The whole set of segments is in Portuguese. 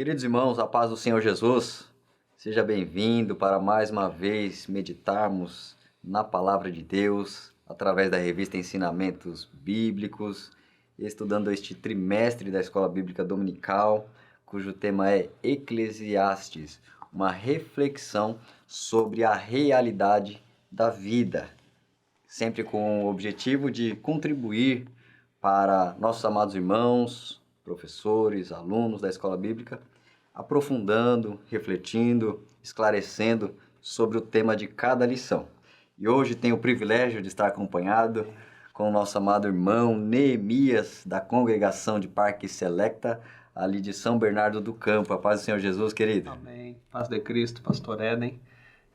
Queridos irmãos, a paz do Senhor Jesus, seja bem-vindo para mais uma vez meditarmos na Palavra de Deus, através da revista Ensinamentos Bíblicos, estudando este trimestre da Escola Bíblica Dominical, cujo tema é Eclesiastes, uma reflexão sobre a realidade da vida, sempre com o objetivo de contribuir para nossos amados irmãos, professores, alunos da Escola Bíblica, aprofundando, refletindo, esclarecendo sobre o tema de cada lição. E hoje tenho o privilégio de estar acompanhado com o nosso amado irmão Neemias, da congregação de Parque Selecta, ali de São Bernardo do Campo. A paz do Senhor Jesus, querido. Amém. Paz de Cristo, pastor Éden.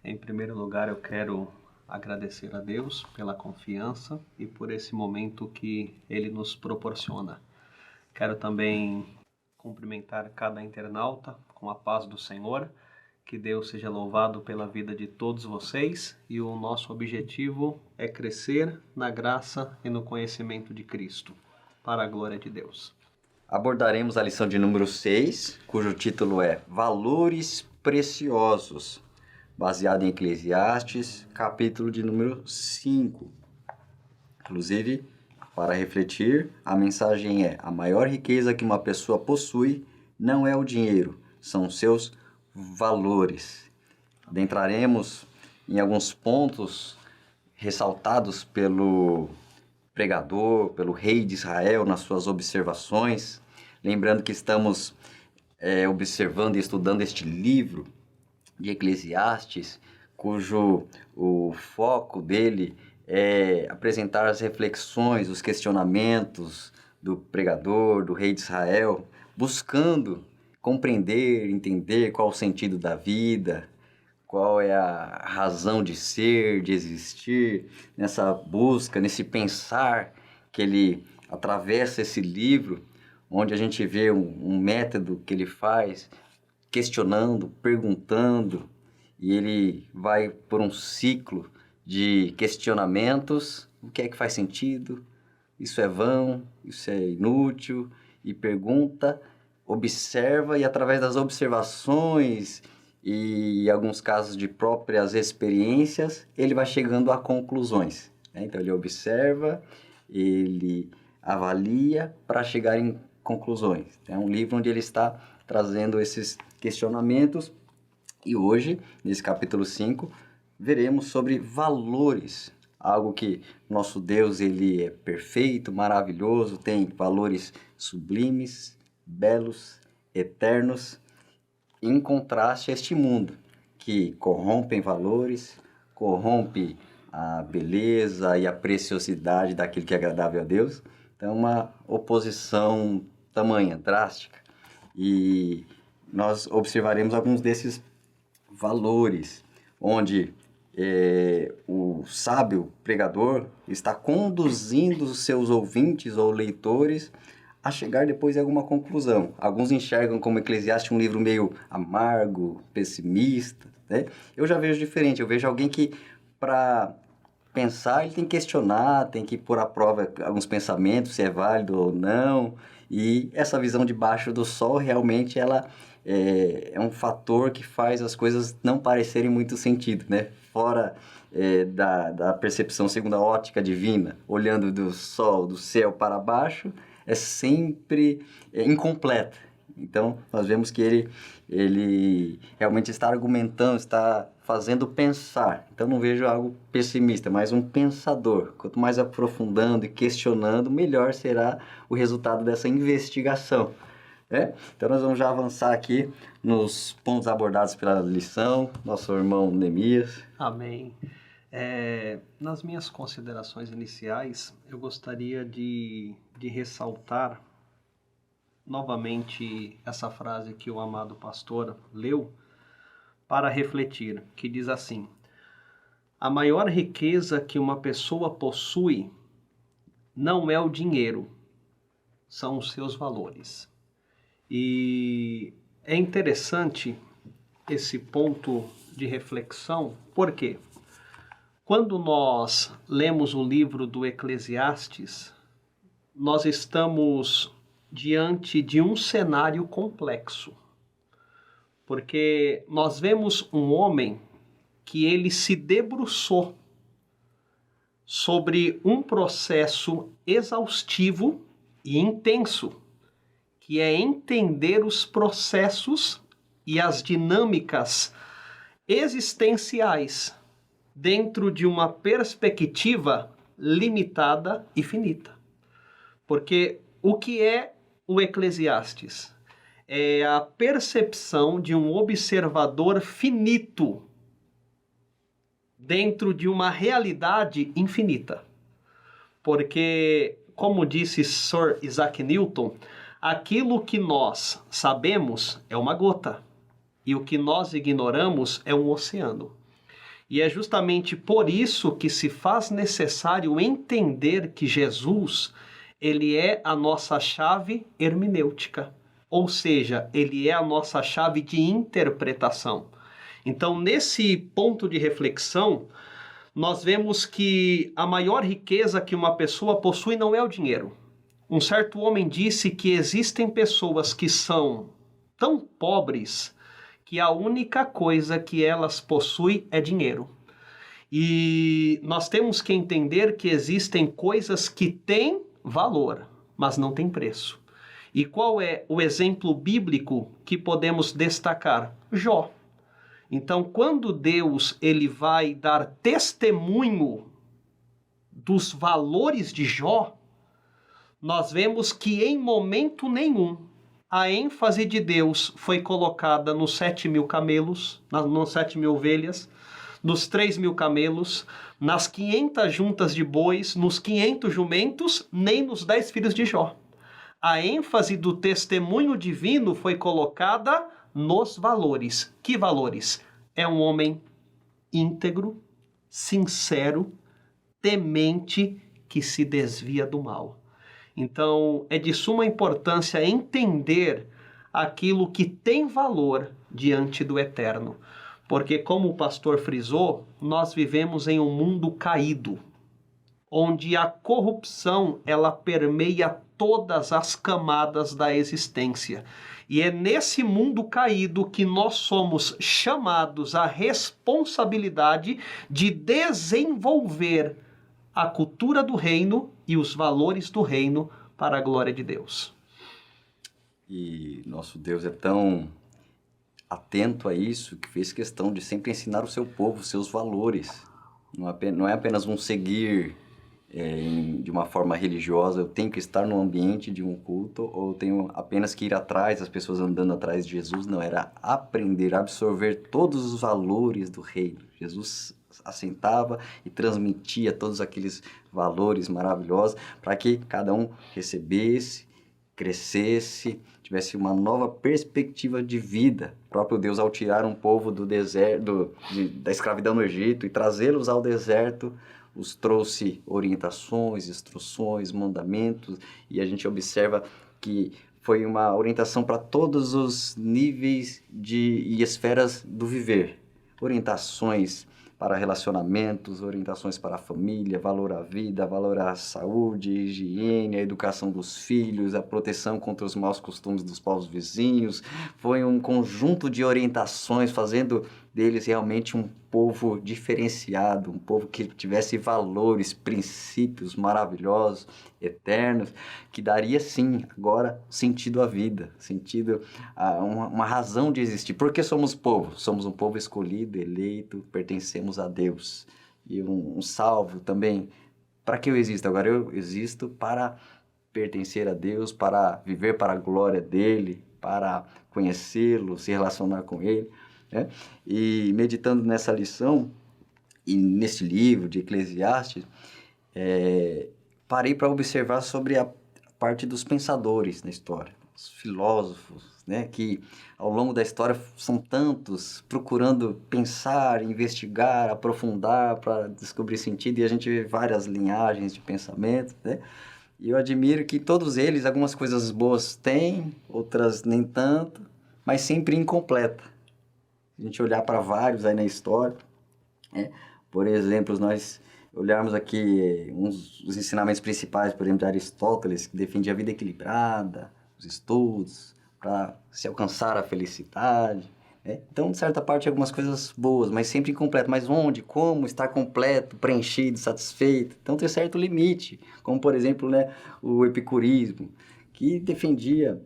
Em primeiro lugar, eu quero agradecer a Deus pela confiança e por esse momento que Ele nos proporciona. Quero também cumprimentar cada internauta com a paz do Senhor. Que Deus seja louvado pela vida de todos vocês e o nosso objetivo é crescer na graça e no conhecimento de Cristo, para a glória de Deus. Abordaremos a lição de número 6, cujo título é Valores Preciosos, baseado em Eclesiastes, capítulo de número 5. Inclusive, para refletir, a mensagem é: a maior riqueza que uma pessoa possui não é o dinheiro, são seus valores. Adentraremos em alguns pontos ressaltados pelo pregador, pelo rei de Israel nas suas observações, lembrando que estamos observando e estudando este livro de Eclesiastes, cujo o foco dele é apresentar as reflexões, os questionamentos do pregador, do rei de Israel, buscando compreender, entender qual o sentido da vida, qual é a razão de ser, de existir, nessa busca, nesse pensar que ele atravessa esse livro, onde a gente vê um método que ele faz, questionando, perguntando, e ele vai por um ciclo de questionamentos: o que é que faz sentido? Isso é vão? Isso é inútil? E pergunta, observa, e através das observações e em alguns casos de próprias experiências, ele vai chegando a conclusões, né? Então ele observa, ele avalia para chegar em conclusões. É um livro onde ele está trazendo esses questionamentos, e hoje, nesse capítulo 5, veremos sobre valores, algo que nosso Deus ele é perfeito, maravilhoso, tem valores sublimes, belos, eternos, em contraste a este mundo, que corrompe valores, corrompe a beleza e a preciosidade daquilo que é agradável a Deus. Então, uma oposição tamanha, drástica. E nós observaremos alguns desses valores, onde o sábio pregador está conduzindo os seus ouvintes ou leitores a chegar depois em alguma conclusão. Alguns enxergam como Eclesiastes um livro meio amargo, pessimista, né? Eu já vejo diferente, eu vejo alguém que, para pensar, ele tem que questionar, tem que pôr à prova alguns pensamentos, se é válido ou não, e essa visão de baixo do sol realmente ela é um fator que faz as coisas não parecerem muito sentido, né? Fora da percepção segundo a ótica divina, olhando do sol, do céu para baixo, é sempre incompleta. Então, nós vemos que ele realmente está argumentando, está fazendo pensar. Então, não vejo algo pessimista, mas um pensador. Quanto mais aprofundando e questionando, melhor será o resultado dessa investigação, né? Então, nós vamos já avançar aqui nos pontos abordados pela lição. Nosso irmão Neemias. Amém. Nas minhas considerações iniciais, eu gostaria de ressaltar novamente essa frase que o amado pastor leu para refletir, que diz assim: a maior riqueza que uma pessoa possui não é o dinheiro, são os seus valores. E é interessante esse ponto de reflexão, porque quando nós lemos o livro do Eclesiastes, nós estamos diante de um cenário complexo. Porque nós vemos um homem que ele se debruçou sobre um processo exaustivo e intenso, que é entender os processos e as dinâmicas existenciais dentro de uma perspectiva limitada e finita. Porque o que é o Eclesiastes? É a percepção de um observador finito dentro de uma realidade infinita. Porque, como disse Sir Isaac Newton, aquilo que nós sabemos é uma gota e o que nós ignoramos é um oceano. E é justamente por isso que se faz necessário entender que Jesus, ele é a nossa chave hermenêutica, ou seja, ele é a nossa chave de interpretação. Então, nesse ponto de reflexão, nós vemos que a maior riqueza que uma pessoa possui não é o dinheiro. Um certo homem disse que existem pessoas que são tão pobres que a única coisa que elas possuem é dinheiro. E nós temos que entender que existem coisas que têm valor, mas não têm preço. E qual é o exemplo bíblico que podemos destacar? Jó. Então, quando Deus ele vai dar testemunho dos valores de Jó, nós vemos que em momento nenhum a ênfase de Deus foi colocada nos 7.000 camelos, nas 7.000 ovelhas, nos 3.000 camelos, nas 500 juntas de bois, nos 500 jumentos, nem nos 10 filhos de Jó. A ênfase do testemunho divino foi colocada nos valores. Que valores? É um homem íntegro, sincero, temente, que se desvia do mal. Então, é de suma importância entender aquilo que tem valor diante do eterno. Porque, como o pastor frisou, nós vivemos em um mundo caído, onde a corrupção ela permeia todas as camadas da existência. E é nesse mundo caído que nós somos chamados à responsabilidade de desenvolver a cultura do reino e os valores do reino para a glória de Deus. E nosso Deus é tão atento a isso que fez questão de sempre ensinar o seu povo, seus valores. Não é apenas um seguir de uma forma religiosa, eu tenho que estar no ambiente de um culto ou tenho apenas que ir atrás, as pessoas andando atrás de Jesus. Não, era aprender, absorver todos os valores do reino. Jesus assentava e transmitia todos aqueles valores maravilhosos para que cada um recebesse, crescesse, tivesse uma nova perspectiva de vida. O próprio Deus, ao tirar um povo do deserto, da escravidão no Egito e trazê-los ao deserto, os trouxe orientações, instruções, mandamentos, e a gente observa que foi uma orientação para todos os níveis e esferas do viver. Orientações para relacionamentos, orientações para a família, valor à vida, valor à saúde, higiene, a educação dos filhos, a proteção contra os maus costumes dos povos vizinhos. Foi um conjunto de orientações fazendo deles realmente um povo diferenciado, um povo que tivesse valores, princípios maravilhosos, eternos, que daria sim agora sentido à vida, sentido a uma razão de existir. Porque somos povo, somos um povo escolhido, eleito, pertencemos a Deus. E um salvo também, para que eu existo? Agora eu existo para pertencer a Deus, para viver para a glória dele, para conhecê-lo, se relacionar com ele. Né? E meditando nessa lição e nesse livro de Eclesiastes, parei para observar sobre a parte dos pensadores na história, os filósofos, né, que ao longo da história são tantos, procurando pensar, investigar, aprofundar para descobrir sentido, e a gente vê várias linhagens de pensamento, né? E eu admiro que todos eles, algumas coisas boas têm, outras nem tanto, mas sempre incompleta. A gente olhar para vários aí na história, né? Por exemplo, nós olharmos aqui os ensinamentos principais, por exemplo, de Aristóteles, que defendia a vida equilibrada, os estudos, para se alcançar a felicidade, né? Então, de certa parte, algumas coisas boas, mas sempre incompleto. Mas onde? Como estar completo, preenchido, satisfeito? Então, tem certo limite. Como, por exemplo, né, o epicurismo, que defendia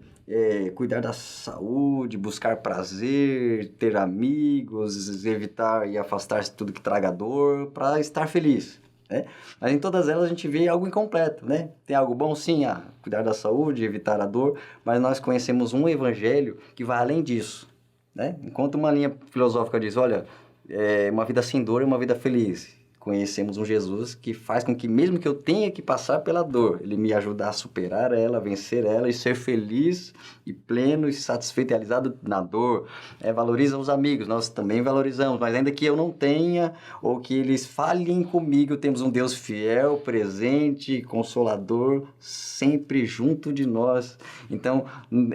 cuidar da saúde, buscar prazer, ter amigos, evitar e afastar-se de tudo que traga dor, para estar feliz, né? Mas em todas elas a gente vê algo incompleto, né? Tem algo bom, sim, cuidar da saúde, evitar a dor, mas nós conhecemos um evangelho que vai além disso, né? Enquanto uma linha filosófica diz, olha, uma vida sem dor é uma vida feliz. Conhecemos um Jesus que faz com que, mesmo que eu tenha que passar pela dor, ele me ajuda a superar ela, a vencer ela e ser feliz e pleno e satisfeito e realizado na dor. Valoriza os amigos, nós também valorizamos, mas ainda que eu não tenha ou que eles falhem comigo, temos um Deus fiel, presente, consolador, sempre junto de nós. Então,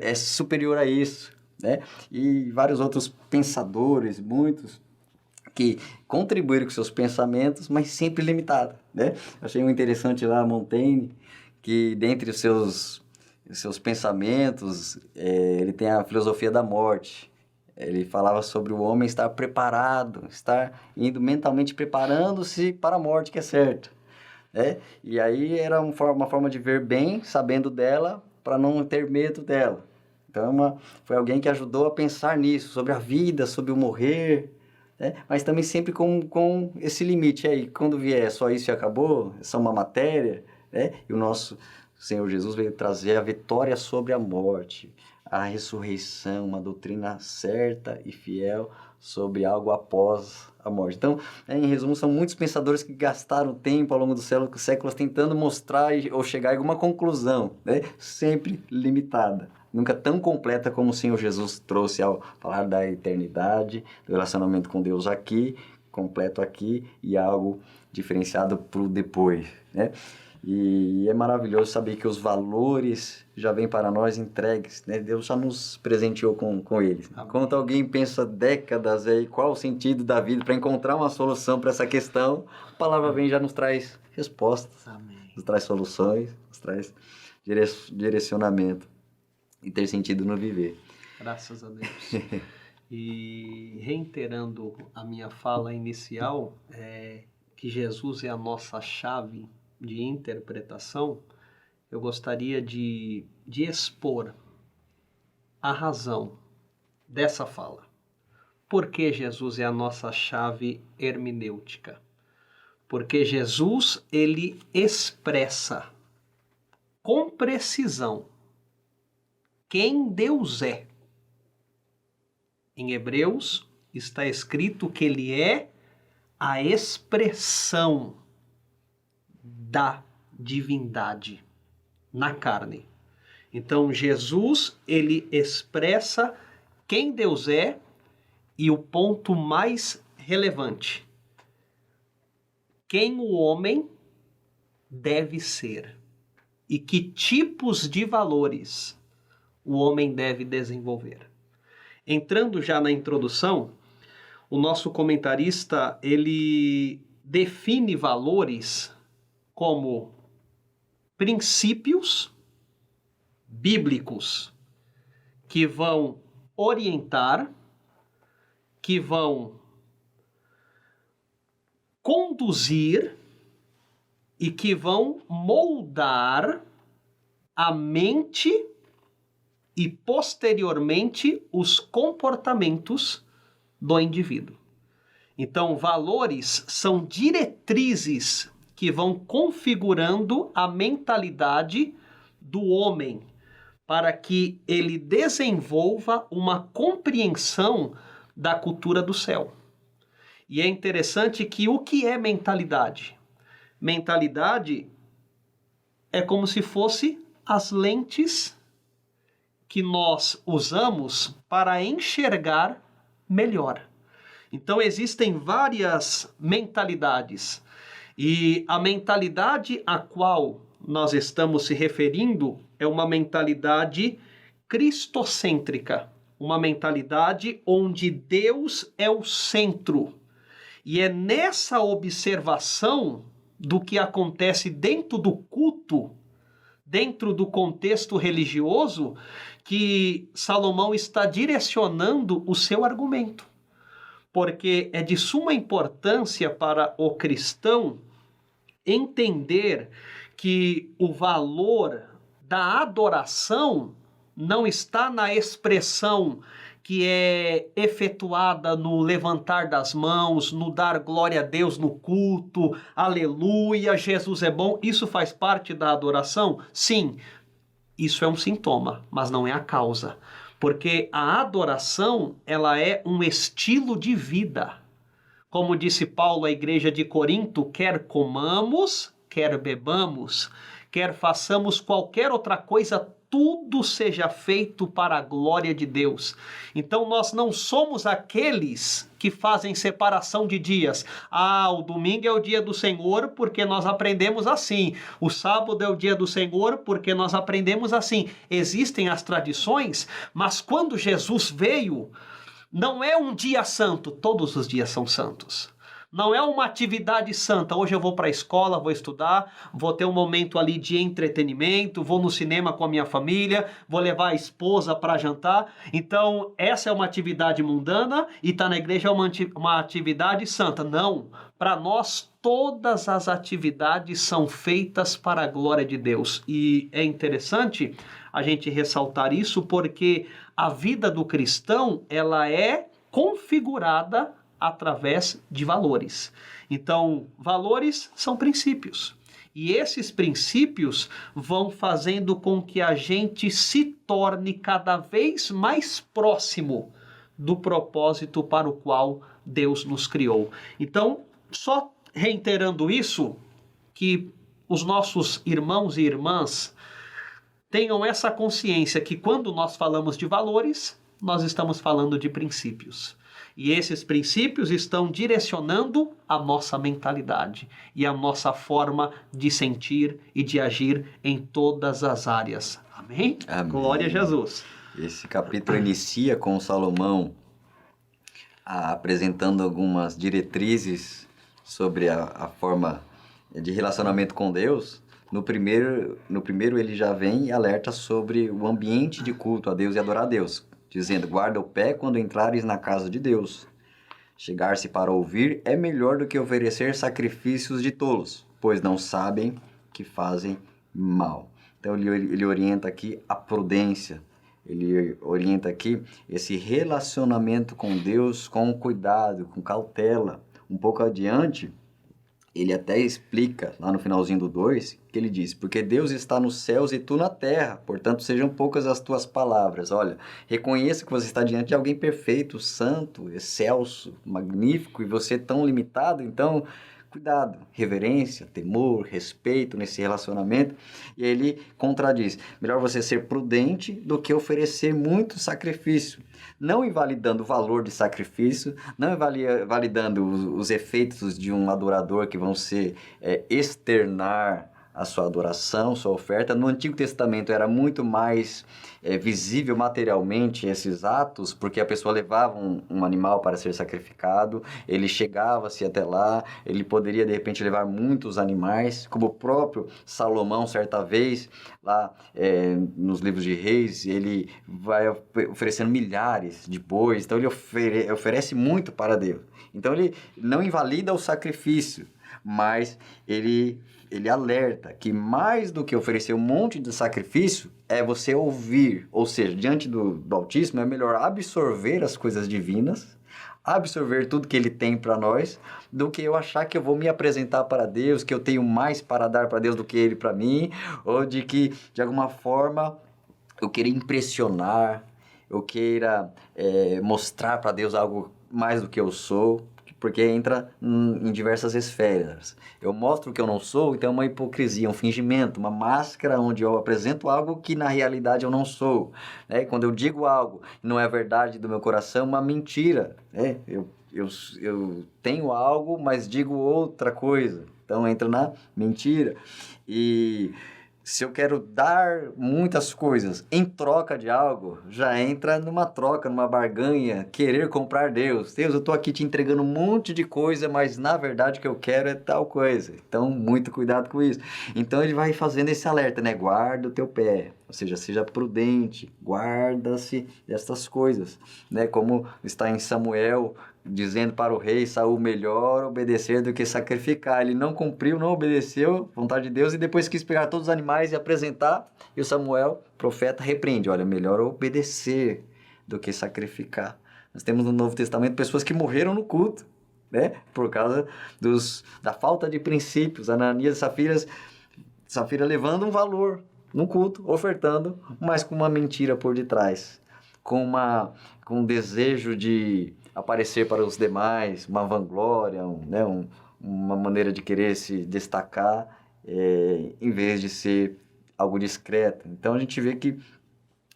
é superior a isso, né? E vários outros pensadores, muitos, que contribuíram com seus pensamentos, mas sempre limitado, né? Achei um interessante lá, Montaigne, que dentre os seus pensamentos, ele tem a filosofia da morte. Ele falava sobre o homem estar preparado, estar indo mentalmente preparando-se para a morte, que é certo, né? E aí era uma forma de ver bem, sabendo dela, para não ter medo dela. Então, foi alguém que ajudou a pensar nisso, sobre a vida, sobre o morrer, né? Mas também sempre com esse limite aí, quando vier só isso e acabou, é só uma matéria, né? E o nosso Senhor Jesus veio trazer a vitória sobre a morte, a ressurreição, uma doutrina certa e fiel sobre algo após a morte. Então, em resumo, são muitos pensadores que gastaram tempo ao longo dos séculos tentando mostrar ou chegar a alguma conclusão, né? Sempre limitada. Nunca tão completa como o Senhor Jesus trouxe ao falar da eternidade, do relacionamento com Deus aqui, completo aqui, e algo diferenciado para o depois, né? E é maravilhoso saber que os valores já vêm para nós entregues, né? Deus já nos presenteou com eles. Enquanto alguém pensa décadas aí, qual o sentido da vida para encontrar uma solução para essa questão, a palavra vem e já nos traz respostas, nos traz soluções, nos traz direcionamento e ter sentido no viver. Graças a Deus. E reiterando a minha fala inicial, que Jesus é a nossa chave de interpretação, eu gostaria de expor a razão dessa fala. Por que Jesus é a nossa chave hermenêutica? Porque Jesus, ele expressa com precisão quem Deus é. Em Hebreus está escrito que ele é a expressão da divindade na carne. Então, Jesus, ele expressa quem Deus é e o ponto mais relevante, quem o homem deve ser e que tipos de valores o homem deve desenvolver. Entrando já na introdução, o nosso comentarista, ele define valores como princípios bíblicos que vão orientar, que vão conduzir e que vão moldar a mente e, posteriormente, os comportamentos do indivíduo. Então, valores são diretrizes que vão configurando a mentalidade do homem para que ele desenvolva uma compreensão da cultura do céu. E é interessante que o que é mentalidade? Mentalidade é como se fosse as lentes que nós usamos para enxergar melhor. Então, existem várias mentalidades. E a mentalidade a qual nós estamos se referindo é uma mentalidade cristocêntrica. Uma mentalidade onde Deus é o centro. E é nessa observação do que acontece dentro do culto, dentro do contexto religioso que Salomão está direcionando o seu argumento. Porque é de suma importância para o cristão entender que o valor da adoração não está na expressão que é efetuada no levantar das mãos, no dar glória a Deus no culto, aleluia, Jesus é bom. Isso faz parte da adoração? Sim, isso é um sintoma, mas não é a causa. Porque a adoração, ela é um estilo de vida. Como disse Paulo à igreja de Corinto, quer comamos, quer bebamos, quer façamos qualquer outra coisa, tudo seja feito para a glória de Deus. Então nós não somos aqueles que fazem separação de dias. O domingo é o dia do Senhor porque nós aprendemos assim. O sábado é o dia do Senhor porque nós aprendemos assim. Existem as tradições, mas quando Jesus veio, não é um dia santo, todos os dias são santos. Não é uma atividade santa. Hoje eu vou para a escola, vou estudar, vou ter um momento ali de entretenimento, vou no cinema com a minha família, vou levar a esposa para jantar. Então, essa é uma atividade mundana e estar na igreja é uma atividade santa. Não. Para nós, todas as atividades são feitas para a glória de Deus. E é interessante a gente ressaltar isso porque a vida do cristão, ela é configurada através de valores. Então, valores são princípios. E esses princípios vão fazendo com que a gente se torne cada vez mais próximo do propósito para o qual Deus nos criou. Então, só reiterando isso, que os nossos irmãos e irmãs tenham essa consciência que quando nós falamos de valores, nós estamos falando de princípios. E esses princípios estão direcionando a nossa mentalidade e a nossa forma de sentir e de agir em todas as áreas. Amém? Amém. Glória a Jesus. Esse capítulo inicia com Salomão apresentando algumas diretrizes sobre a forma de relacionamento com Deus. No primeiro ele já vem e alerta sobre o ambiente de culto a Deus e adorar a Deus, dizendo, guarda o pé quando entrares na casa de Deus. Chegar-se para ouvir é melhor do que oferecer sacrifícios de tolos, pois não sabem que fazem mal. Então ele orienta aqui a prudência, ele orienta aqui esse relacionamento com Deus com cuidado, com cautela. Um pouco adiante, ele até explica, lá no finalzinho do 2, que ele diz, porque Deus está nos céus e tu na terra, portanto sejam poucas as tuas palavras. Olha, reconheça que você está diante de alguém perfeito, santo, excelso, magnífico, e você tão limitado, então cuidado, reverência, temor, respeito nesse relacionamento. E ele contradiz, melhor você ser prudente do que oferecer muito sacrifício, não invalidando o valor de sacrifício, não invalidando os efeitos de um adorador que vão ser externar a sua adoração, sua oferta. No Antigo Testamento era muito mais visível materialmente esses atos, porque a pessoa levava um animal para ser sacrificado, ele chegava-se até lá, ele poderia de repente levar muitos animais, como o próprio Salomão, certa vez, lá nos livros de Reis, ele vai oferecendo milhares de bois, então ele oferece muito para Deus. Então ele não invalida o sacrifício, mas ele alerta que mais do que oferecer um monte de sacrifício, é você ouvir, ou seja, diante do Altíssimo é melhor absorver as coisas divinas, absorver tudo que ele tem para nós, do que eu achar que eu vou me apresentar para Deus, que eu tenho mais para dar para Deus do que ele para mim, ou de que, de alguma forma, eu queira impressionar, eu queira mostrar para Deus algo mais do que eu sou, porque entra em diversas esferas. Eu mostro que eu não sou, então é uma hipocrisia, um fingimento, uma máscara onde eu apresento algo que na realidade eu não sou. Quando eu digo algo que não é verdade do meu coração, uma mentira. Eu tenho algo, mas digo outra coisa. Então entra na mentira. E se eu quero dar muitas coisas em troca de algo, já entra numa troca, numa barganha, querer comprar Deus. Deus, eu estou aqui te entregando um monte de coisa, mas na verdade o que eu quero é tal coisa. Então, muito cuidado com isso. Então, ele vai fazendo esse alerta, né? Guarda o teu pé, ou seja, seja prudente, guarda-se destas coisas, né? Como está em Samuel, dizendo para o rei Saul, melhor obedecer do que sacrificar. Ele não cumpriu, não obedeceu a vontade de Deus e depois quis pegar todos os animais e apresentar. E o Samuel, profeta, repreende. Olha, melhor obedecer do que sacrificar. Nós temos no Novo Testamento pessoas que morreram no culto, né? Por causa da falta de princípios. Ananias e Safira levando um valor no culto, ofertando, mas com uma mentira por detrás. Com um desejo de aparecer para os demais, uma vanglória, uma maneira de querer se destacar, em vez de ser algo discreto. Então a gente vê que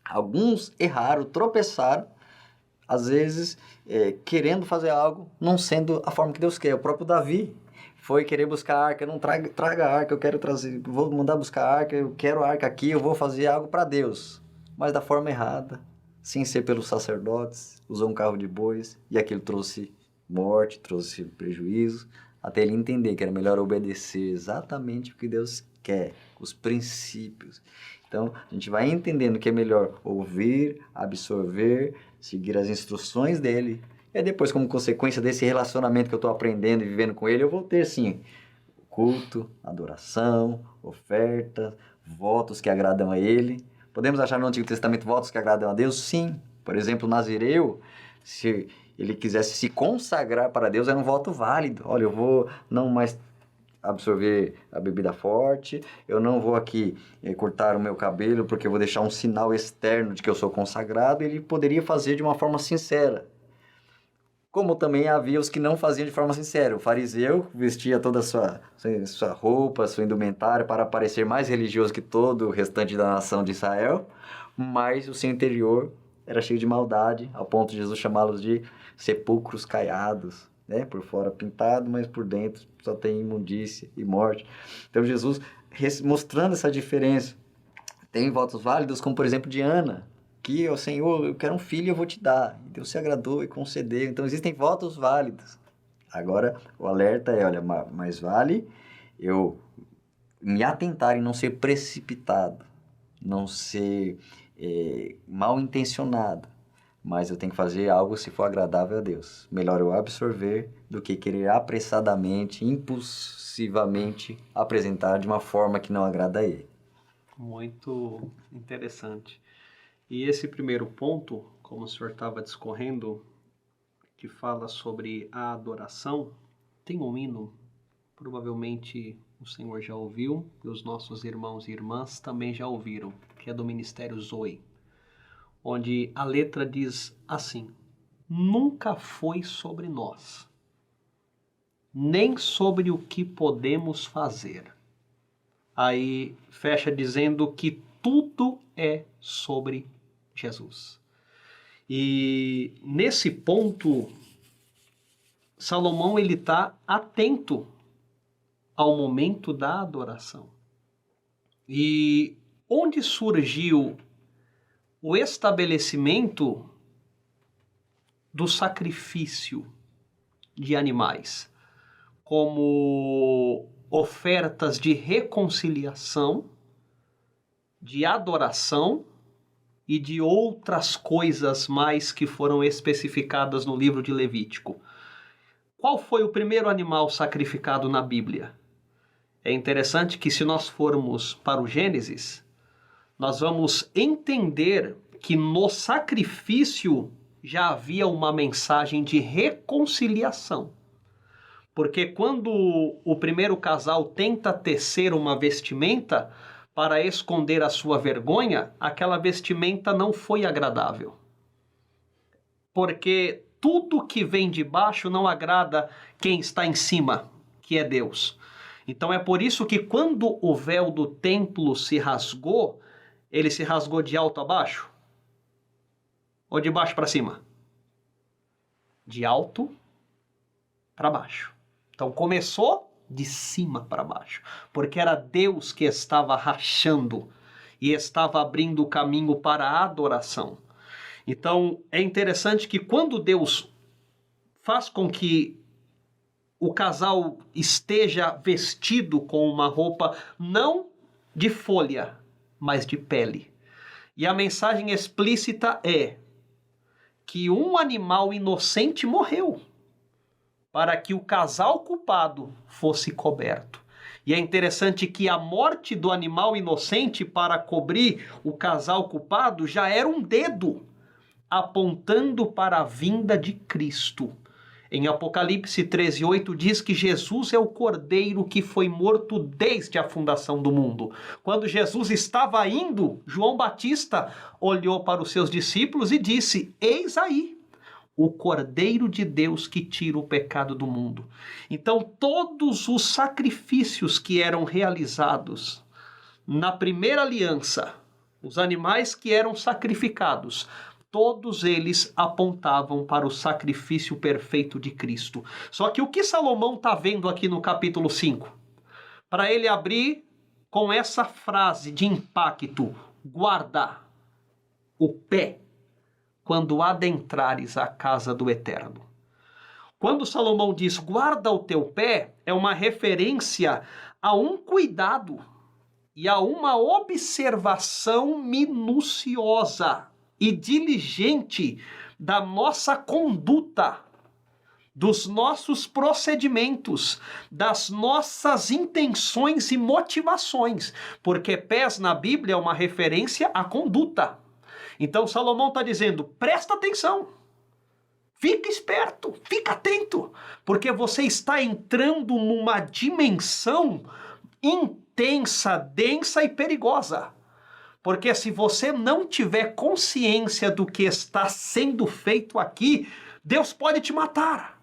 alguns erraram, tropeçaram, às vezes querendo fazer algo, não sendo a forma que Deus quer. O próprio Davi foi querer buscar a arca, não traga a arca, eu quero trazer, vou mandar buscar a arca, eu quero a arca aqui, eu vou fazer algo para Deus, mas da forma errada, sem ser pelos sacerdotes, usou um carro de bois, e aquilo trouxe morte, trouxe prejuízo, até ele entender que era melhor obedecer exatamente o que Deus quer, os princípios. Então, a gente vai entendendo que é melhor ouvir, absorver, seguir as instruções dele, e depois, como consequência desse relacionamento que eu estou aprendendo e vivendo com ele, eu vou ter, sim, culto, adoração, oferta, votos que agradam a ele. Podemos achar no Antigo Testamento votos que agradam a Deus? Sim. Por exemplo, o nazireu, se ele quisesse se consagrar para Deus, era um voto válido. Olha, eu vou não mais absorver a bebida forte, eu não vou aqui cortar o meu cabelo porque eu vou deixar um sinal externo de que eu sou consagrado. Ele poderia fazer de uma forma sincera. Como também havia os que não faziam de forma sincera. O fariseu vestia toda a sua roupa, sua indumentária para parecer mais religioso que todo o restante da nação de Israel, mas o seu interior era cheio de maldade, ao ponto de Jesus chamá-los de sepulcros caiados, né? Por fora pintado, mas por dentro só tem imundícia e morte. Então Jesus mostrando essa diferença. Tem votos válidos, como por exemplo de Ana, que o Senhor, eu quero um filho e eu vou te dar. E Deus se agradou e concedeu. Então, existem votos válidos. Agora, o alerta é, olha, mais vale eu me atentar e não ser precipitado, não ser mal intencionado, mas eu tenho que fazer algo se for agradável a Deus. Melhor eu absorver do que querer apressadamente, impulsivamente apresentar de uma forma que não agrada a Ele. Muito interessante. E esse primeiro ponto, como o senhor estava discorrendo, que fala sobre a adoração, tem um hino, provavelmente o senhor já ouviu, e os nossos irmãos e irmãs também já ouviram, que é do Ministério Zoe, onde a letra diz assim: nunca foi sobre nós, nem sobre o que podemos fazer. Aí fecha dizendo que tudo é sobre Jesus. E nesse ponto, Salomão ele está atento ao momento da adoração. E onde surgiu o estabelecimento do sacrifício de animais como ofertas de reconciliação, de adoração e de outras coisas mais que foram especificadas no livro de Levítico. Qual foi o primeiro animal sacrificado na Bíblia? É interessante que se nós formos para o Gênesis, nós vamos entender que no sacrifício já havia uma mensagem de reconciliação. Porque quando o primeiro casal tenta tecer uma vestimenta para esconder a sua vergonha, aquela vestimenta não foi agradável. Porque tudo que vem de baixo não agrada quem está em cima, que é Deus. Então é por isso que quando o véu do templo se rasgou, ele se rasgou de alto a baixo? Ou de baixo para cima? De alto para baixo. Então começou de cima para baixo, porque era Deus que estava rachando e estava abrindo o caminho para a adoração. Então, é interessante que quando Deus faz com que o casal esteja vestido com uma roupa não de folha, mas de pele. E a mensagem explícita é que um animal inocente morreu para que o casal culpado fosse coberto. E é interessante que a morte do animal inocente para cobrir o casal culpado já era um dedo apontando para a vinda de Cristo. Em Apocalipse 13:8 diz que Jesus é o cordeiro que foi morto desde a fundação do mundo. Quando Jesus estava indo, João Batista olhou para os seus discípulos e disse: eis aí o cordeiro de Deus que tira o pecado do mundo. Então todos os sacrifícios que eram realizados na primeira aliança, os animais que eram sacrificados, todos eles apontavam para o sacrifício perfeito de Cristo. Só que o que Salomão está vendo aqui no capítulo 5? Para ele abrir com essa frase de impacto: guarda o pé quando adentrares a casa do Eterno. Quando Salomão diz guarda o teu pé, é uma referência a um cuidado e a uma observação minuciosa e diligente da nossa conduta, dos nossos procedimentos, das nossas intenções e motivações, porque pés na Bíblia é uma referência à conduta. Então Salomão está dizendo, presta atenção, fica esperto, fica atento, porque você está entrando numa dimensão intensa, densa e perigosa. Porque se você não tiver consciência do que está sendo feito aqui, Deus pode te matar.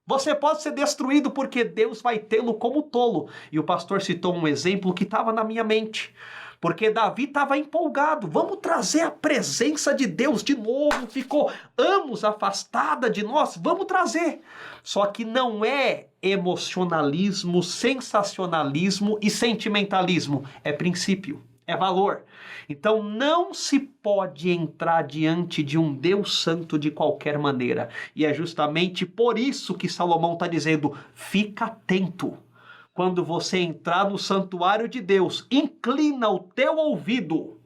Você pode ser destruído porque Deus vai tê-lo como tolo. E o pastor citou um exemplo que estava na minha mente. Porque Davi estava empolgado. Vamos trazer a presença de Deus de novo. Ficou anos afastada de nós. Vamos trazer. Só que não é emocionalismo, sensacionalismo e sentimentalismo. É princípio. É valor. Então não se pode entrar diante de um Deus santo de qualquer maneira. E é justamente por isso que Salomão está dizendo, fica atento. Quando você entrar no santuário de Deus, inclina o teu ouvido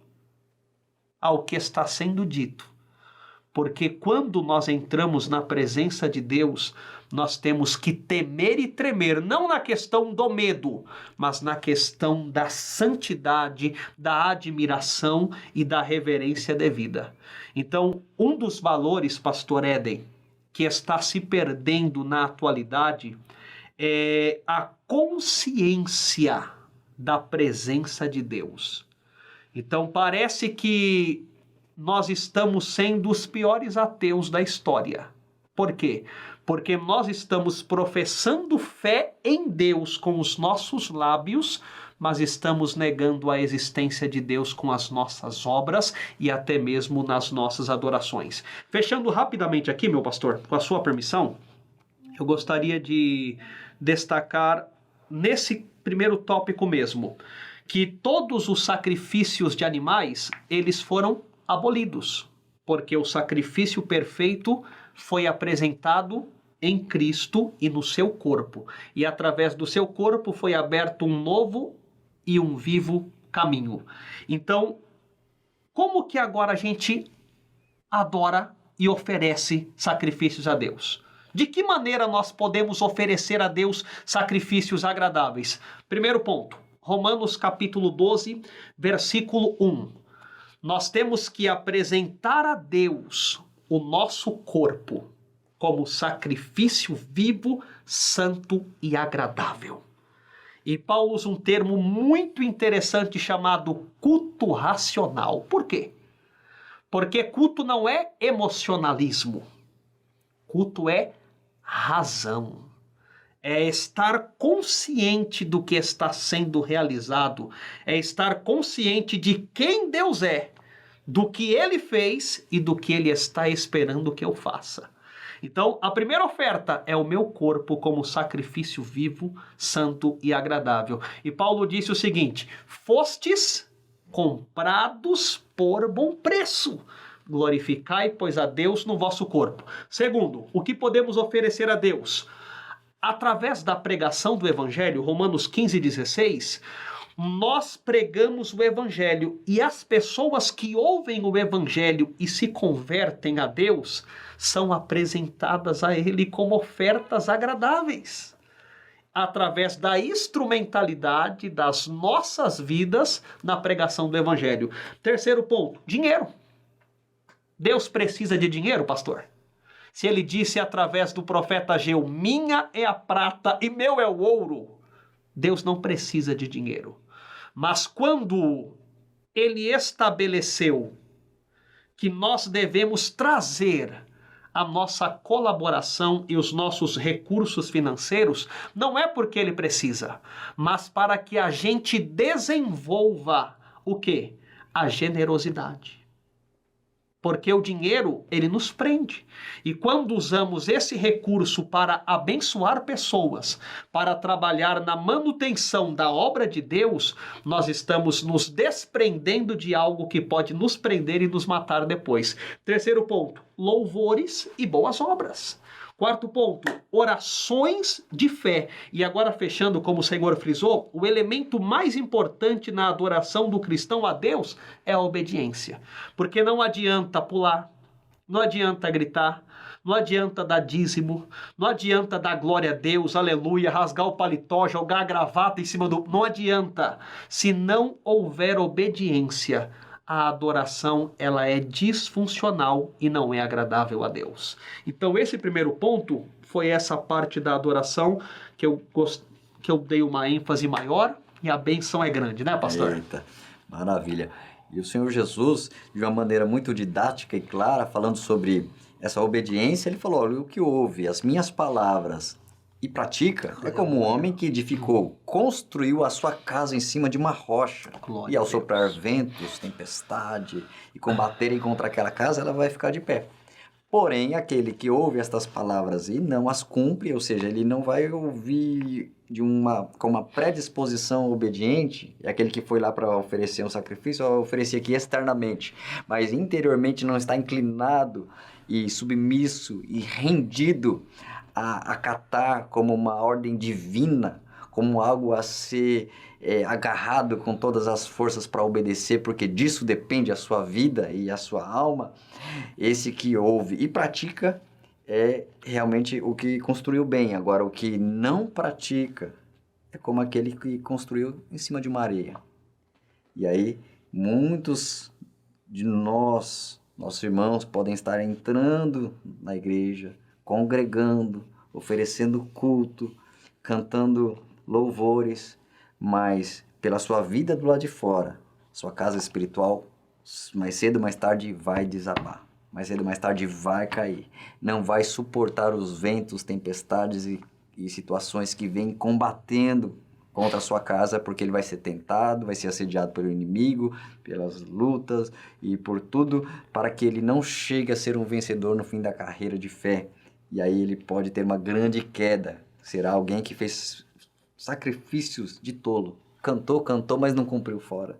ao que está sendo dito. Porque quando nós entramos na presença de Deus, nós temos que temer e tremer, não na questão do medo, mas na questão da santidade, da admiração e da reverência devida. Então, um dos valores, pastor Éden, que está se perdendo na atualidade é a consciência da presença de Deus. Então, parece que nós estamos sendo os piores ateus da história. Por quê? Porque nós estamos professando fé em Deus com os nossos lábios, mas estamos negando a existência de Deus com as nossas obras e até mesmo nas nossas adorações. Fechando rapidamente aqui, meu pastor, com a sua permissão, eu gostaria de destacar nesse primeiro tópico mesmo, que todos os sacrifícios de animais, eles foram abolidos, porque o sacrifício perfeito foi apresentado em Cristo e no seu corpo, e através do seu corpo foi aberto um novo e um vivo caminho. Então, como que agora a gente adora e oferece sacrifícios a Deus? De que maneira nós podemos oferecer a Deus sacrifícios agradáveis? Primeiro ponto, Romanos capítulo 12, versículo 1. Nós temos que apresentar a Deus o nosso corpo como sacrifício vivo, santo e agradável. E Paulo usa um termo muito interessante chamado culto racional. Por quê? Porque culto não é emocionalismo. Culto é razão. É estar consciente do que está sendo realizado, é estar consciente de quem Deus é, do que Ele fez e do que Ele está esperando que eu faça. Então, a primeira oferta é o meu corpo como sacrifício vivo, santo e agradável. E Paulo disse o seguinte: fostes comprados por bom preço. Glorificai, pois, a Deus no vosso corpo. Segundo, o que podemos oferecer a Deus? Através da pregação do Evangelho, Romanos 15:16, nós pregamos o Evangelho e as pessoas que ouvem o Evangelho e se convertem a Deus são apresentadas a Ele como ofertas agradáveis, através da instrumentalidade das nossas vidas na pregação do Evangelho. Terceiro ponto, dinheiro. Deus precisa de dinheiro, pastor? Se ele disse através do profeta Ageu, minha é a prata e meu é o ouro, Deus não precisa de dinheiro. Mas quando ele estabeleceu que nós devemos trazer a nossa colaboração e os nossos recursos financeiros, não é porque ele precisa, mas para que a gente desenvolva o quê? A generosidade. Porque o dinheiro, ele nos prende. E quando usamos esse recurso para abençoar pessoas, para trabalhar na manutenção da obra de Deus, nós estamos nos desprendendo de algo que pode nos prender e nos matar depois. Terceiro ponto, louvores e boas obras. Quarto ponto, orações de fé. E agora fechando, como o Senhor frisou, o elemento mais importante na adoração do cristão a Deus é a obediência. Porque não adianta pular, não adianta gritar, não adianta dar dízimo, não adianta dar glória a Deus, aleluia, rasgar o paletó, jogar a gravata em cima do... Não adianta. Se não houver obediência, a adoração ela é disfuncional e não é agradável a Deus. Então esse primeiro ponto foi essa parte da adoração que eu dei uma ênfase maior e a bênção é grande, né, pastor? Eita, maravilha. E o Senhor Jesus, de uma maneira muito didática e clara, falando sobre essa obediência, ele falou, olha, o que ouve, as minhas palavras e pratica, é como um homem que edificou, construiu a sua casa em cima de uma rocha. Glória E ao a Deus. soprar ventos, tempestade e combaterem contra aquela casa, ela vai ficar de pé. Porém, aquele que ouve estas palavras e não as cumpre, ou seja, ele não vai ouvir com uma predisposição obediente, é aquele que foi lá para oferecer um sacrifício, oferecer aqui externamente, mas interiormente não está inclinado e submisso e rendido a acatar como uma ordem divina, como algo a ser agarrado com todas as forças para obedecer, porque disso depende a sua vida e a sua alma. Esse que ouve e pratica é realmente o que construiu bem. Agora, o que não pratica é como aquele que construiu em cima de uma areia. E aí, muitos de nossos irmãos podem estar entrando na igreja, congregando, oferecendo culto, cantando louvores, mas pela sua vida do lado de fora, sua casa espiritual, mais cedo ou mais tarde vai desabar. Mais cedo ou mais tarde vai cair. Não vai suportar os ventos, tempestades e situações que vêm combatendo contra a sua casa, porque ele vai ser tentado, vai ser assediado pelo inimigo, pelas lutas e por tudo, para que ele não chegue a ser um vencedor no fim da carreira de fé. E aí ele pode ter uma grande queda. Será alguém que fez sacrifícios de tolo. Cantou, mas não cumpriu fora.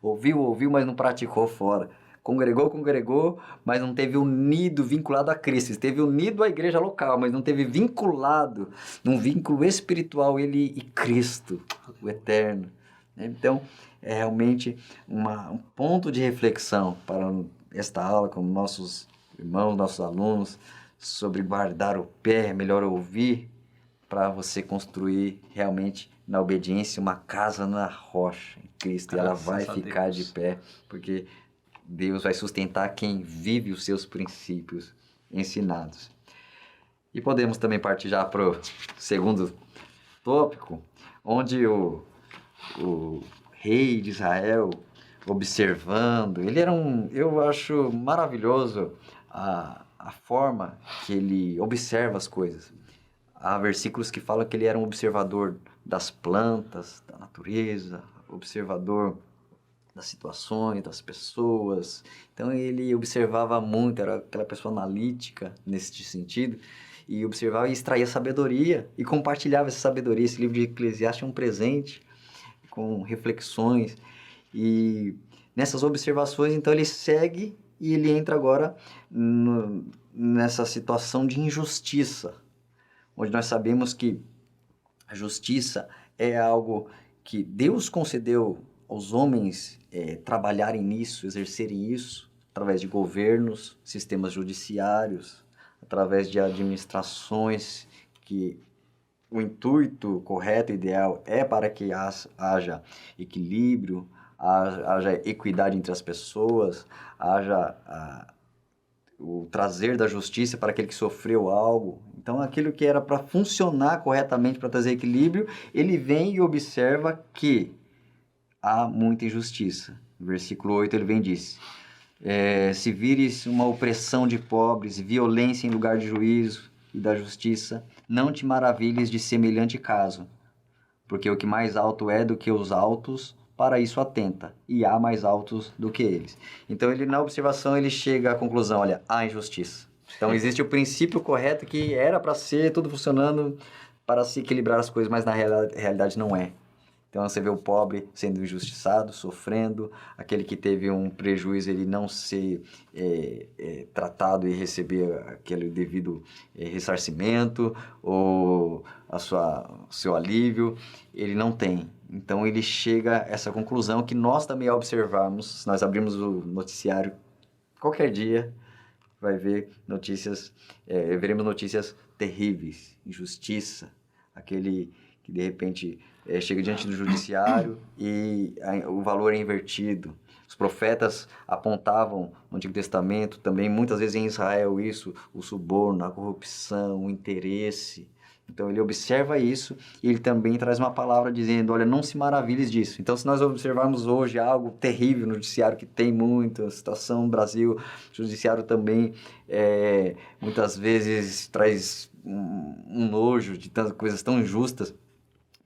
Ouviu, mas não praticou fora. Congregou, mas não teve unido, vinculado a Cristo. Teve unido à igreja local, mas não teve vinculado, num vínculo espiritual, ele e Cristo, o eterno. Então, é realmente um ponto de reflexão para esta aula com nossos irmãos, nossos alunos, sobre guardar o pé, melhor ouvir, para você construir realmente na obediência uma casa na rocha em Cristo. Graças e ela vai ficar de pé, porque Deus vai sustentar quem vive os seus princípios ensinados. E podemos também partir já para o segundo tópico, onde o rei de Israel, observando, ele era eu acho maravilhoso a forma que ele observa as coisas. Há versículos que falam que ele era um observador das plantas, da natureza, observador das situações, das pessoas. Então ele observava muito, era aquela pessoa analítica nesse sentido, e observava e extraía sabedoria e compartilhava essa sabedoria. Esse livro de Eclesiastes é um presente com reflexões e nessas observações, então ele segue e ele entra agora nessa situação de injustiça, onde nós sabemos que a justiça é algo que Deus concedeu aos homens trabalharem nisso, exercerem isso, através de governos, sistemas judiciários, através de administrações que o intuito correto, ideal, é para que haja equilíbrio, haja equidade entre as pessoas, haja o trazer da justiça para aquele que sofreu algo. Então, aquilo que era para funcionar corretamente, para trazer equilíbrio, ele vem e observa que há muita injustiça. No versículo 8 ele vem e diz: se vires uma opressão de pobres, violência em lugar de juízo e da justiça, não te maravilhes de semelhante caso, porque o que mais alto é do que os altos, para isso atenta, e há mais altos do que eles. Então, ele na observação, ele chega à conclusão, olha, há injustiça. Então, existe o princípio correto que era para ser tudo funcionando para se equilibrar as coisas, mas na realidade não é. Então, você vê o pobre sendo injustiçado, sofrendo, aquele que teve um prejuízo, ele não ser tratado e receber aquele devido ressarcimento ou seu alívio, ele não tem. Então, ele chega a essa conclusão que nós também, ao observarmos, se nós abrimos o noticiário qualquer dia, vai ver notícias, veremos notícias terríveis, injustiça, aquele que de repente chega diante do judiciário e o valor é invertido. Os profetas apontavam no Antigo Testamento, também muitas vezes em Israel isso, o suborno, a corrupção, o interesse. Então ele observa isso e ele também traz uma palavra dizendo, olha, não se maravilhes disso. Então se nós observarmos hoje algo terrível no judiciário, que tem muito, a situação no Brasil, o judiciário também muitas vezes traz um nojo de tantas coisas tão injustas,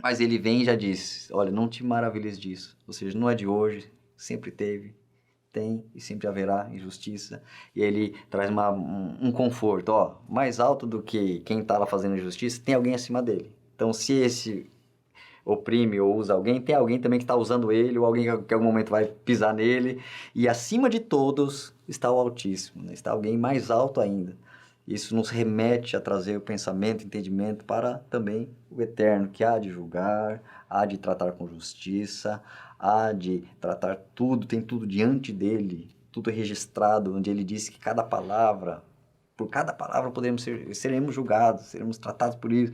mas ele vem e já diz, olha, não te maravilhes disso. Ou seja, não é de hoje, sempre teve, tem e sempre haverá injustiça. E ele traz um conforto, mais alto do que quem está lá fazendo injustiça, tem alguém acima dele. Então, se esse oprime ou usa alguém, tem alguém também que está usando ele, ou alguém que em algum momento vai pisar nele. E acima de todos está o Altíssimo, né? Está alguém mais alto ainda. Isso nos remete a trazer o pensamento, entendimento para também o Eterno, que há de julgar, há de tratar com justiça, há de tratar tudo, tem tudo diante dele, tudo registrado, onde ele disse que cada palavra, por cada palavra seremos julgados, seremos tratados por isso.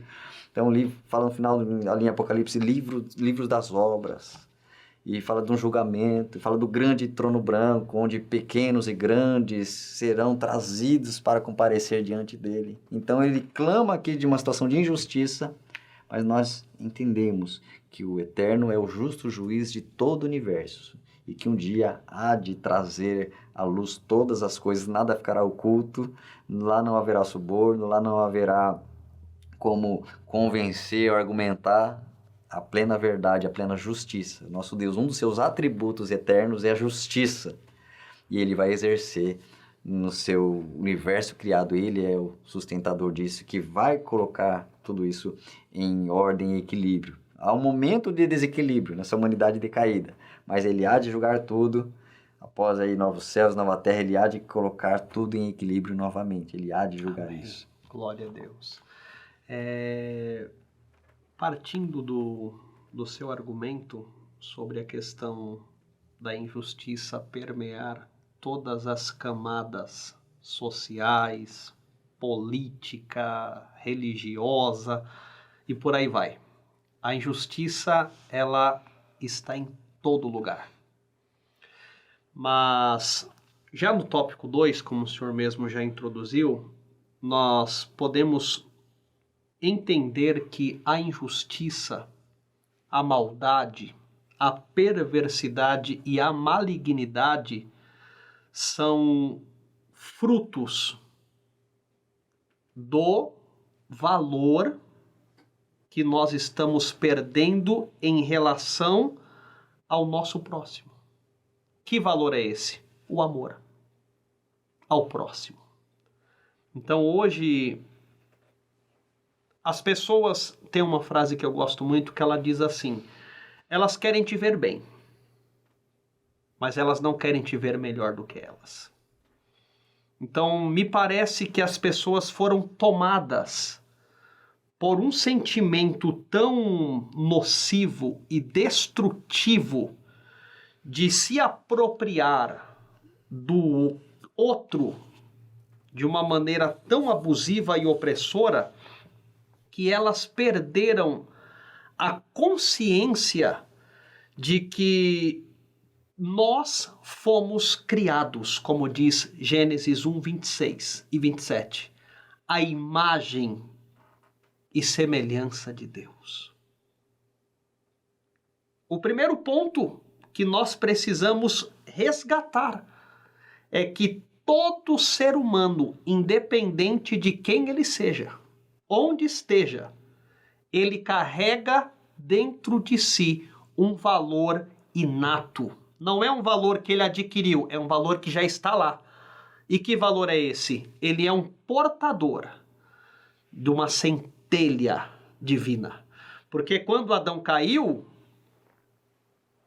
Então, o livro fala no final, ali em Apocalipse, livros das obras. E fala de um julgamento, fala do grande trono branco, onde pequenos e grandes serão trazidos para comparecer diante dele. Então ele clama aqui de uma situação de injustiça, mas nós entendemos que o Eterno é o justo juiz de todo o universo e que um dia há de trazer à luz todas as coisas, nada ficará oculto, lá não haverá suborno, lá não haverá como convencer ou argumentar a plena verdade, a plena justiça. Nosso Deus, um dos seus atributos eternos é a justiça. E ele vai exercer no seu universo criado. Ele é o sustentador disso, que vai colocar tudo isso em ordem e equilíbrio. Há um momento de desequilíbrio nessa humanidade decaída, mas ele há de julgar tudo. Após aí novos céus, nova terra, ele há de colocar tudo em equilíbrio novamente. Ele há de julgar Amém. isso. Glória a Deus. Partindo do seu argumento sobre a questão da injustiça permear todas as camadas sociais, política, religiosa e por aí vai. A injustiça, ela está em todo lugar. Mas, já no tópico 2, como o senhor mesmo já introduziu, nós podemos entender que a injustiça, a maldade, a perversidade e a malignidade são frutos do valor que nós estamos perdendo em relação ao nosso próximo. Que valor é esse? O amor ao próximo. Então hoje, as pessoas têm uma frase que eu gosto muito, que ela diz assim: elas querem te ver bem, mas elas não querem te ver melhor do que elas. Então, me parece que as pessoas foram tomadas por um sentimento tão nocivo e destrutivo de se apropriar do outro de uma maneira tão abusiva e opressora, que elas perderam a consciência de que nós fomos criados, como diz Gênesis 1, 26 e 27, a imagem e semelhança de Deus. O primeiro ponto que nós precisamos resgatar é que todo ser humano, independente de quem ele seja, onde esteja, ele carrega dentro de si um valor inato. Não é um valor que ele adquiriu, é um valor que já está lá. E que valor é esse? Ele é um portador de uma centelha divina. Porque quando Adão caiu,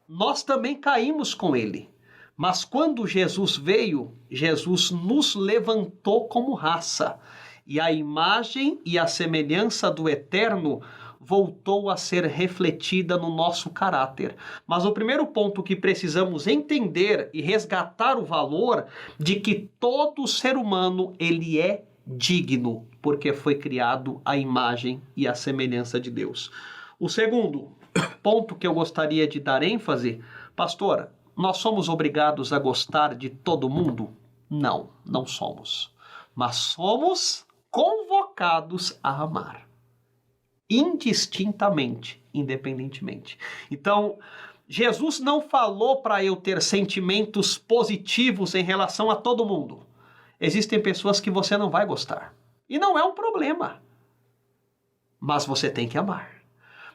nós também caímos com ele. Mas quando Jesus veio, Jesus nos levantou como raça. E a imagem e a semelhança do Eterno voltou a ser refletida no nosso caráter. Mas o primeiro ponto que precisamos entender e resgatar o valor de que todo ser humano, ele é digno, porque foi criado à imagem e à semelhança de Deus. O segundo ponto que eu gostaria de dar ênfase, pastor, nós somos obrigados a gostar de todo mundo? Não, não somos. Mas somos convocados a amar. Indistintamente, independentemente. Então, Jesus não falou para eu ter sentimentos positivos em relação a todo mundo. Existem pessoas que você não vai gostar. E não é um problema. Mas você tem que amar.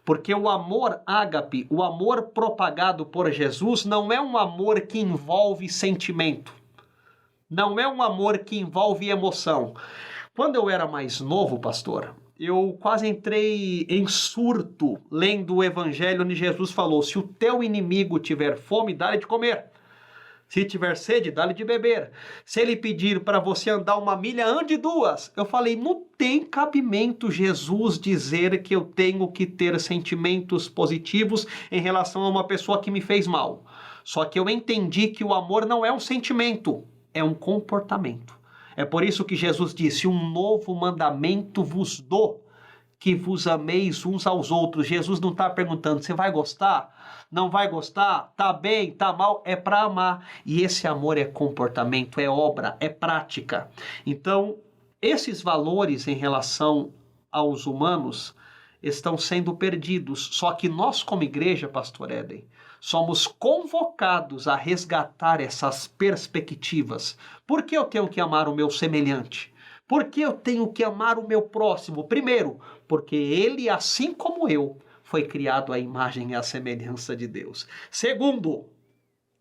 Porque o amor ágape, o amor propagado por Jesus, não é um amor que envolve sentimento. Não é um amor que envolve emoção. Quando eu era mais novo, pastor, eu quase entrei em surto lendo o evangelho onde Jesus falou: se o teu inimigo tiver fome, dá-lhe de comer. Se tiver sede, dá-lhe de beber. Se ele pedir para você andar 1 milha, ande 2. Eu falei, não tem cabimento Jesus dizer que eu tenho que ter sentimentos positivos em relação a uma pessoa que me fez mal. Só que eu entendi que o amor não é um sentimento, é um comportamento. É por isso que Jesus disse: um novo mandamento vos dou, que vos ameis uns aos outros. Jesus não está perguntando, você vai gostar? Não vai gostar? Tá bem? Tá mal? É para amar. E esse amor é comportamento, é obra, é prática. Então, esses valores em relação aos humanos estão sendo perdidos. Só que nós, como igreja, pastor Éden, somos convocados a resgatar essas perspectivas. Por que eu tenho que amar o meu semelhante? Por que eu tenho que amar o meu próximo? Primeiro, porque ele, assim como eu, foi criado à imagem e à semelhança de Deus. Segundo,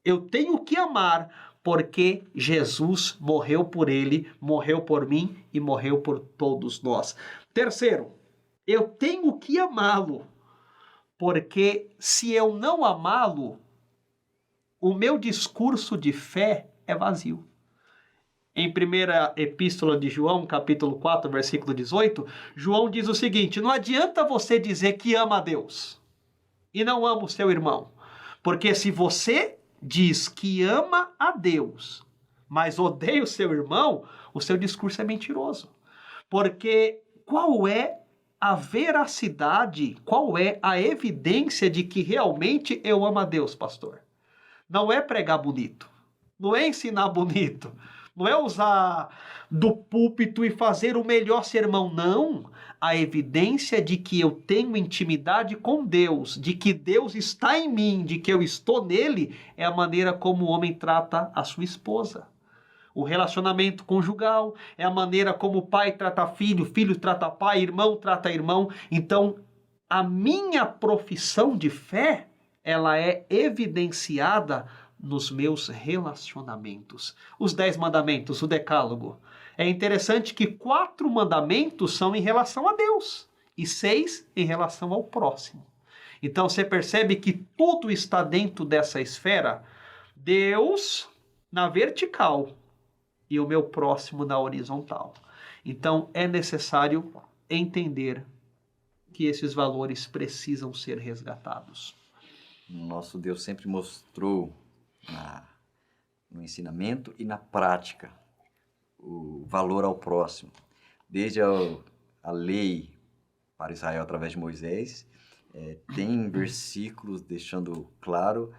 eu tenho que amar porque Jesus morreu por ele, morreu por mim e morreu por todos nós. Terceiro, eu tenho que amá-lo, porque se eu não amá-lo, o meu discurso de fé é vazio. Em primeira epístola de João, capítulo 4, versículo 18, João diz o seguinte: não adianta você dizer que ama a Deus e não ama o seu irmão. Porque se você diz que ama a Deus, mas odeia o seu irmão, o seu discurso é mentiroso. Porque qual é a veracidade, qual é a evidência de que realmente eu amo a Deus, pastor? Não é pregar bonito, não é ensinar bonito, não é usar do púlpito e fazer o melhor sermão, não. A evidência de que eu tenho intimidade com Deus, de que Deus está em mim, de que eu estou nele, é a maneira como o homem trata a sua esposa. O relacionamento conjugal é a maneira como o pai trata filho, filho trata pai, irmão trata irmão. Então, a minha profissão de fé, ela é evidenciada nos meus relacionamentos. Os 10 mandamentos, o decálogo. É interessante que 4 mandamentos são em relação a Deus e 6 em relação ao próximo. Então você percebe que tudo está dentro dessa esfera. Deus na vertical e o meu próximo na horizontal. Então é necessário entender que esses valores precisam ser resgatados. Nosso Deus sempre mostrou no ensinamento e na prática o valor ao próximo. Desde a lei para Israel através de Moisés, tem versículos deixando claro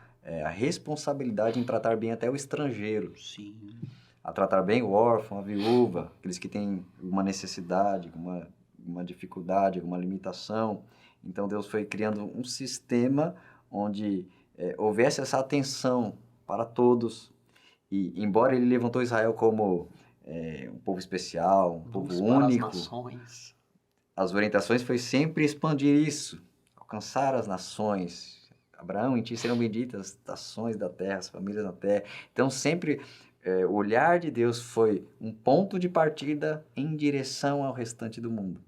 a responsabilidade em tratar bem até o estrangeiro. Sim. A tratar bem o órfão, a viúva, aqueles que têm uma necessidade, uma dificuldade, alguma limitação. Então Deus foi criando um sistema onde houvesse essa atenção para todos. E embora ele levantou Israel como um povo especial, um povo único, as nações. As orientações foi sempre expandir isso, alcançar as nações. Abraão, em ti serão benditas as nações da terra, as famílias da terra. Então sempre o olhar de Deus foi um ponto de partida em direção ao restante do mundo.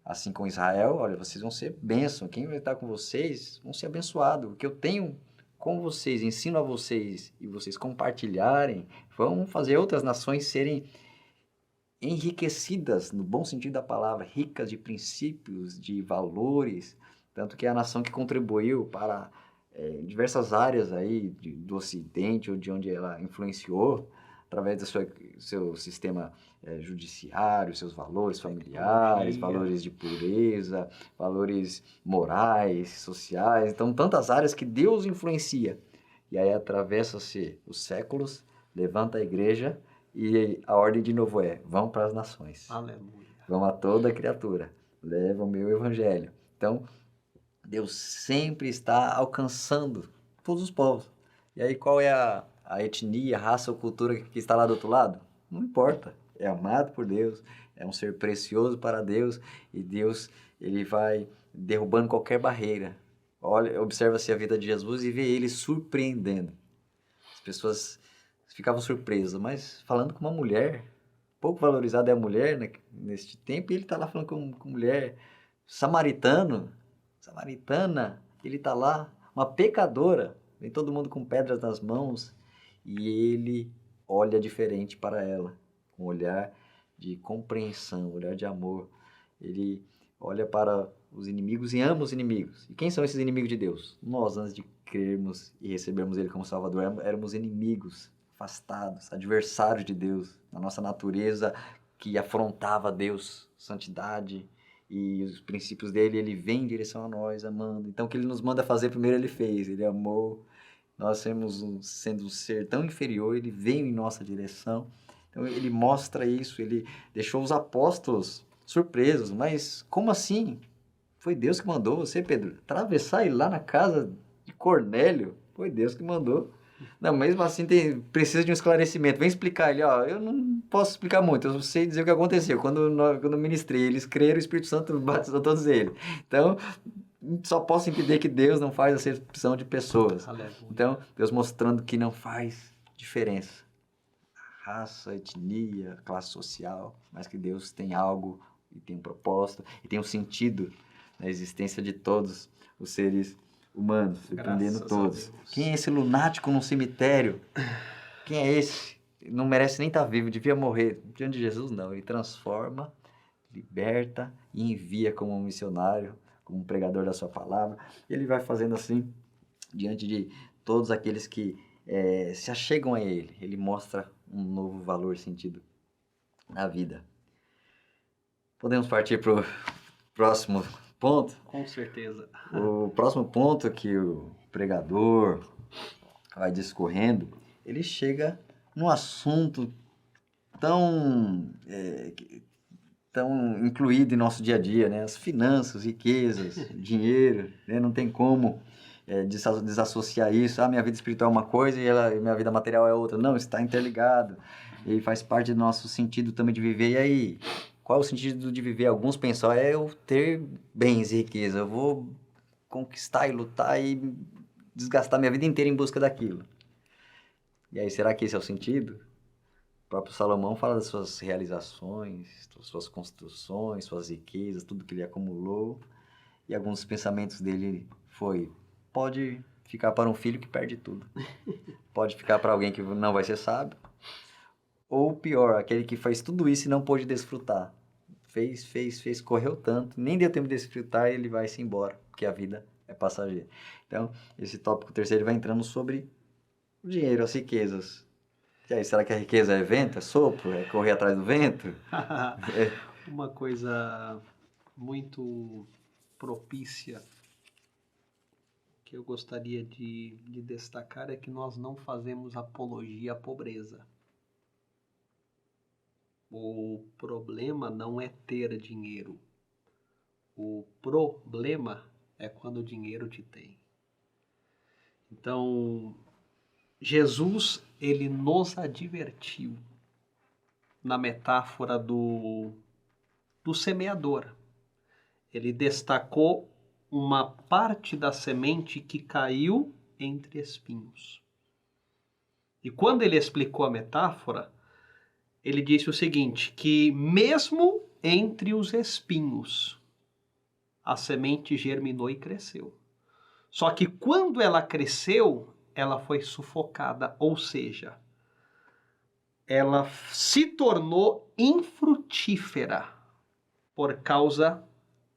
Assim com Israel, olha, vocês vão ser bênção. Quem vai estar com vocês vão ser abençoados. O que eu tenho com vocês, ensino a vocês e vocês compartilharem, vão fazer outras nações serem enriquecidas, no bom sentido da palavra, ricas de princípios, de valores. Tanto que é a nação que contribuiu para diversas áreas aí do Ocidente, ou de onde ela influenciou, através do seu sistema judiciário, seus valores familiares, valores de pureza, valores morais, sociais. Então, tantas áreas que Deus influencia. E aí atravessa-se os séculos, levanta a igreja e a ordem de novo vão para as nações. Aleluia. Vão a toda criatura, leva o meu evangelho. Então, Deus sempre está alcançando todos os povos. E aí qual é a etnia, a raça ou cultura que está lá do outro lado? Não importa. É amado por Deus, é um ser precioso para Deus, e Deus ele vai derrubando qualquer barreira. Olha, observa-se a vida de Jesus e vê ele surpreendendo. As pessoas ficavam surpresas, mas falando com uma mulher, pouco valorizada é a mulher, né, neste tempo, e ele está lá falando com mulher, samaritana, ele está lá, uma pecadora, vem todo mundo com pedras nas mãos, e ele olha diferente para ela, com um olhar de compreensão, um olhar de amor. Ele olha para os inimigos e ama os inimigos. E quem são esses inimigos de Deus? Nós, antes de crermos e recebermos Ele como Salvador, éramos inimigos, afastados, adversários de Deus, na nossa natureza que afrontava Deus, santidade e os princípios dele. Ele vem em direção a nós, amando. Então, o que ele nos manda fazer, primeiro ele fez, ele amou. Nós sendo um ser tão inferior, ele veio em nossa direção. Então, ele mostra isso, ele deixou os apóstolos surpresos. Mas como assim? Foi Deus que mandou você, Pedro, atravessar e ir lá na casa de Cornélio? Foi Deus que mandou. Não, mesmo assim precisa de um esclarecimento. Vem explicar ele, ó, eu não posso explicar muito, eu sei dizer o que aconteceu. Quando eu ministrei, eles creram, o Espírito Santo batizou todos eles. Então, só posso entender que Deus não faz acepção de pessoas. Aleluia. Então, Deus mostrando que não faz diferença. Raça, etnia, classe social, mas que Deus tem algo e tem um propósito e tem um sentido na existência de todos os seres humanos, surpreendendo todos. Quem é esse lunático num cemitério? Quem é esse? Não merece nem estar vivo, devia morrer. Diante de Jesus, não. Ele transforma, liberta e envia como um missionário, como um pregador da sua palavra. Ele vai fazendo assim, diante de todos aqueles que se achegam a Ele. Ele mostra um novo valor, sentido na vida. Podemos partir para o próximo ponto? Com certeza. O próximo ponto que o pregador vai discorrendo, ele chega num assunto tão incluído em nosso dia a dia, né? As finanças, riquezas, dinheiro, né? Não tem como desassociar isso. Minha vida espiritual é uma coisa e minha vida material é outra. Não, está interligado e faz parte do nosso sentido também de viver. E aí, qual é o sentido de viver? Alguns pensam, eu ter bens e riqueza, eu vou conquistar e lutar e desgastar minha vida inteira em busca daquilo. E aí, será que esse é o sentido? O próprio Salomão fala das suas realizações, das suas construções, suas riquezas, tudo que ele acumulou. E alguns pensamentos dele foi, pode ficar para um filho que perde tudo. Pode ficar para alguém que não vai ser sábio. Ou pior, aquele que faz tudo isso e não pôde desfrutar. Fez, correu tanto, nem deu tempo de desfrutar e ele vai se embora, porque a vida é passageira. Então, esse tópico terceiro vai entrando sobre o dinheiro, as riquezas. E aí, será que a riqueza é vento, é sopro, é correr atrás do vento? Uma coisa muito propícia que eu gostaria de destacar é que nós não fazemos apologia à pobreza. O problema não é ter dinheiro. O problema é quando o dinheiro te tem. Então, Jesus, ele nos advertiu na metáfora do semeador. Ele destacou uma parte da semente que caiu entre espinhos. E quando ele explicou a metáfora, ele disse o seguinte, que mesmo entre os espinhos, a semente germinou e cresceu. Só que quando ela cresceu, ela foi sufocada, ou seja, ela se tornou infrutífera por causa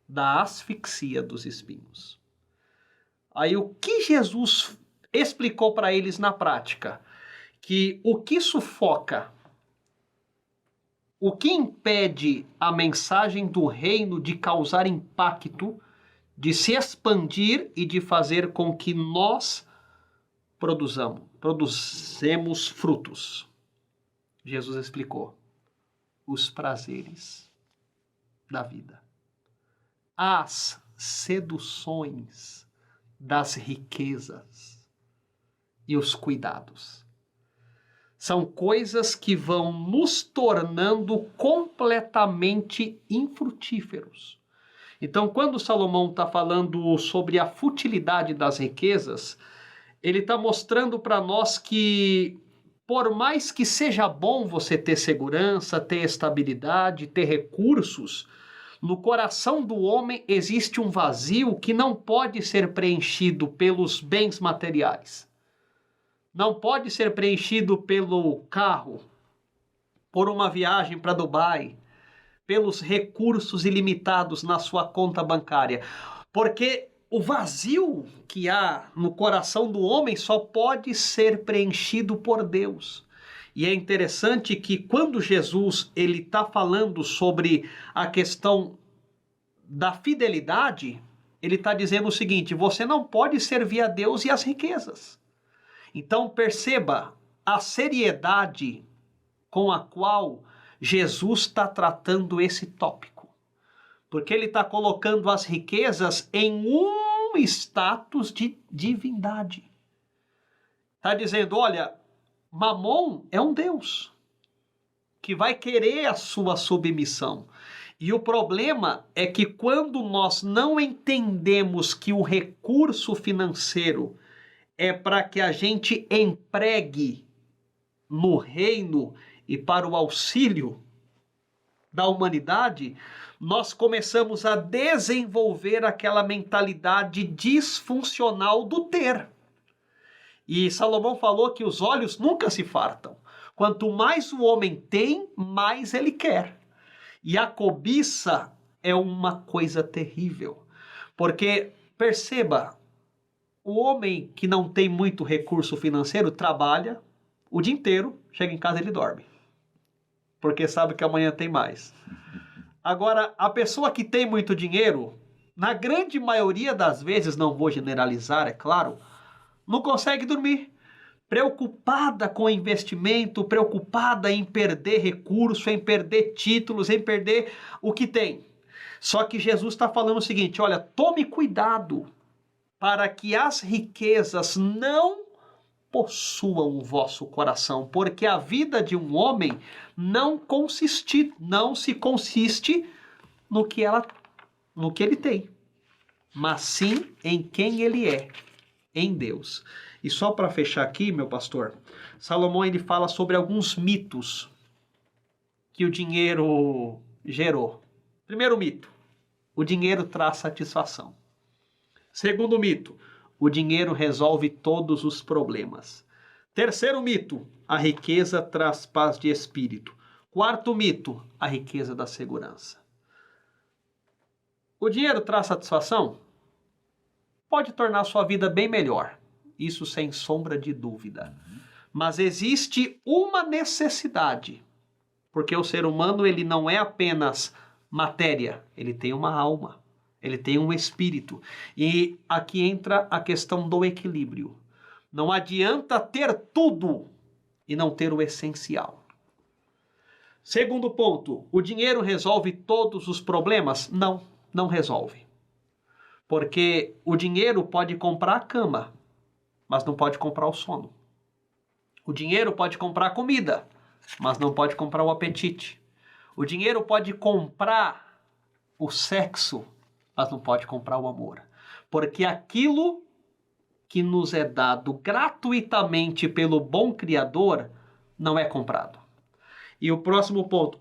da asfixia dos espinhos. Aí o que Jesus explicou para eles na prática? Que o que sufoca, o que impede a mensagem do reino de causar impacto, de se expandir e de fazer com que nós produzamos frutos. Jesus explicou os prazeres da vida, as seduções das riquezas e os cuidados. São coisas que vão nos tornando completamente infrutíferos. Então, quando Salomão está falando sobre a futilidade das riquezas, ele está mostrando para nós que, por mais que seja bom você ter segurança, ter estabilidade, ter recursos, no coração do homem existe um vazio que não pode ser preenchido pelos bens materiais. Não pode ser preenchido pelo carro, por uma viagem para Dubai, pelos recursos ilimitados na sua conta bancária. Porque o vazio que há no coração do homem só pode ser preenchido por Deus. E é interessante que quando Jesus ele está falando sobre a questão da fidelidade, ele está dizendo o seguinte, você não pode servir a Deus e as riquezas. Então perceba a seriedade com a qual Jesus está tratando esse tópico. Porque ele está colocando as riquezas em um status de divindade. Está dizendo, olha, Mamon é um Deus que vai querer a sua submissão. E o problema é que quando nós não entendemos que o recurso financeiro é para que a gente empregue no reino e para o auxílio da humanidade, nós começamos a desenvolver aquela mentalidade disfuncional do ter. E Salomão falou que os olhos nunca se fartam. Quanto mais o homem tem, mais ele quer. E a cobiça é uma coisa terrível. Porque, perceba, o homem que não tem muito recurso financeiro trabalha o dia inteiro, chega em casa e ele dorme. Porque sabe que amanhã tem mais. Agora, a pessoa que tem muito dinheiro, na grande maioria das vezes, não vou generalizar, é claro, não consegue dormir. Preocupada com investimento, preocupada em perder recurso, em perder títulos, em perder o que tem. Só que Jesus está falando o seguinte, olha, tome cuidado para que as riquezas não possuam o vosso coração, porque a vida de um homem não se consiste no que ele tem, mas sim em quem ele é, em Deus. E só para fechar aqui, meu pastor, Salomão ele fala sobre alguns mitos que o dinheiro gerou. Primeiro mito, o dinheiro traz satisfação. Segundo mito, o dinheiro resolve todos os problemas. Terceiro mito, a riqueza traz paz de espírito. Quarto mito, a riqueza da segurança. O dinheiro traz satisfação? Pode tornar sua vida bem melhor. Isso sem sombra de dúvida. Mas existe uma necessidade. Porque o ser humano ele não é apenas matéria. Ele tem uma alma. Ele tem um espírito. E aqui entra a questão do equilíbrio. Não adianta ter tudo e não ter o essencial. Segundo ponto, o dinheiro resolve todos os problemas? Não, não resolve. Porque o dinheiro pode comprar a cama, mas não pode comprar o sono. O dinheiro pode comprar comida, mas não pode comprar o apetite. O dinheiro pode comprar o sexo, mas não pode comprar o amor. Porque aquilo que nos é dado gratuitamente pelo bom Criador não é comprado. E o próximo ponto,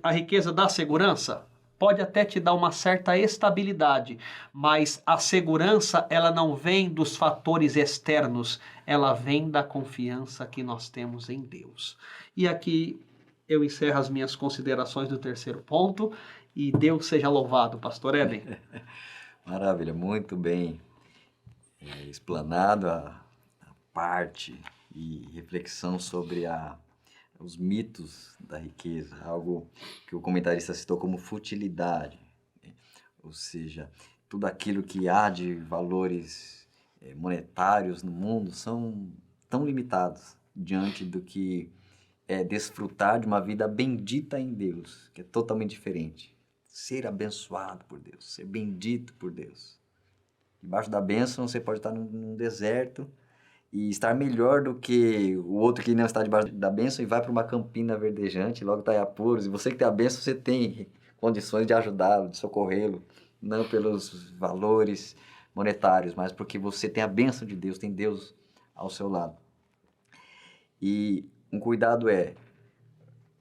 a riqueza da segurança pode até te dar uma certa estabilidade, mas a segurança ela não vem dos fatores externos, ela vem da confiança que nós temos em Deus. E aqui eu encerro as minhas considerações do terceiro ponto e Deus seja louvado, pastor Eben. Maravilha, muito bem explanado a parte e reflexão sobre os mitos da riqueza, algo que o comentarista citou como futilidade, ou seja, tudo aquilo que há de valores monetários no mundo são tão limitados diante do que é desfrutar de uma vida bendita em Deus, que é totalmente diferente. Ser abençoado por Deus, ser bendito por Deus. Debaixo da bênção você pode estar num deserto e estar melhor do que o outro que não está debaixo da bênção e vai para uma campina verdejante, logo está em apuros. E você que tem a bênção, você tem condições de ajudá-lo, de socorrê-lo, não pelos valores monetários, mas porque você tem a bênção de Deus, tem Deus ao seu lado. E um cuidado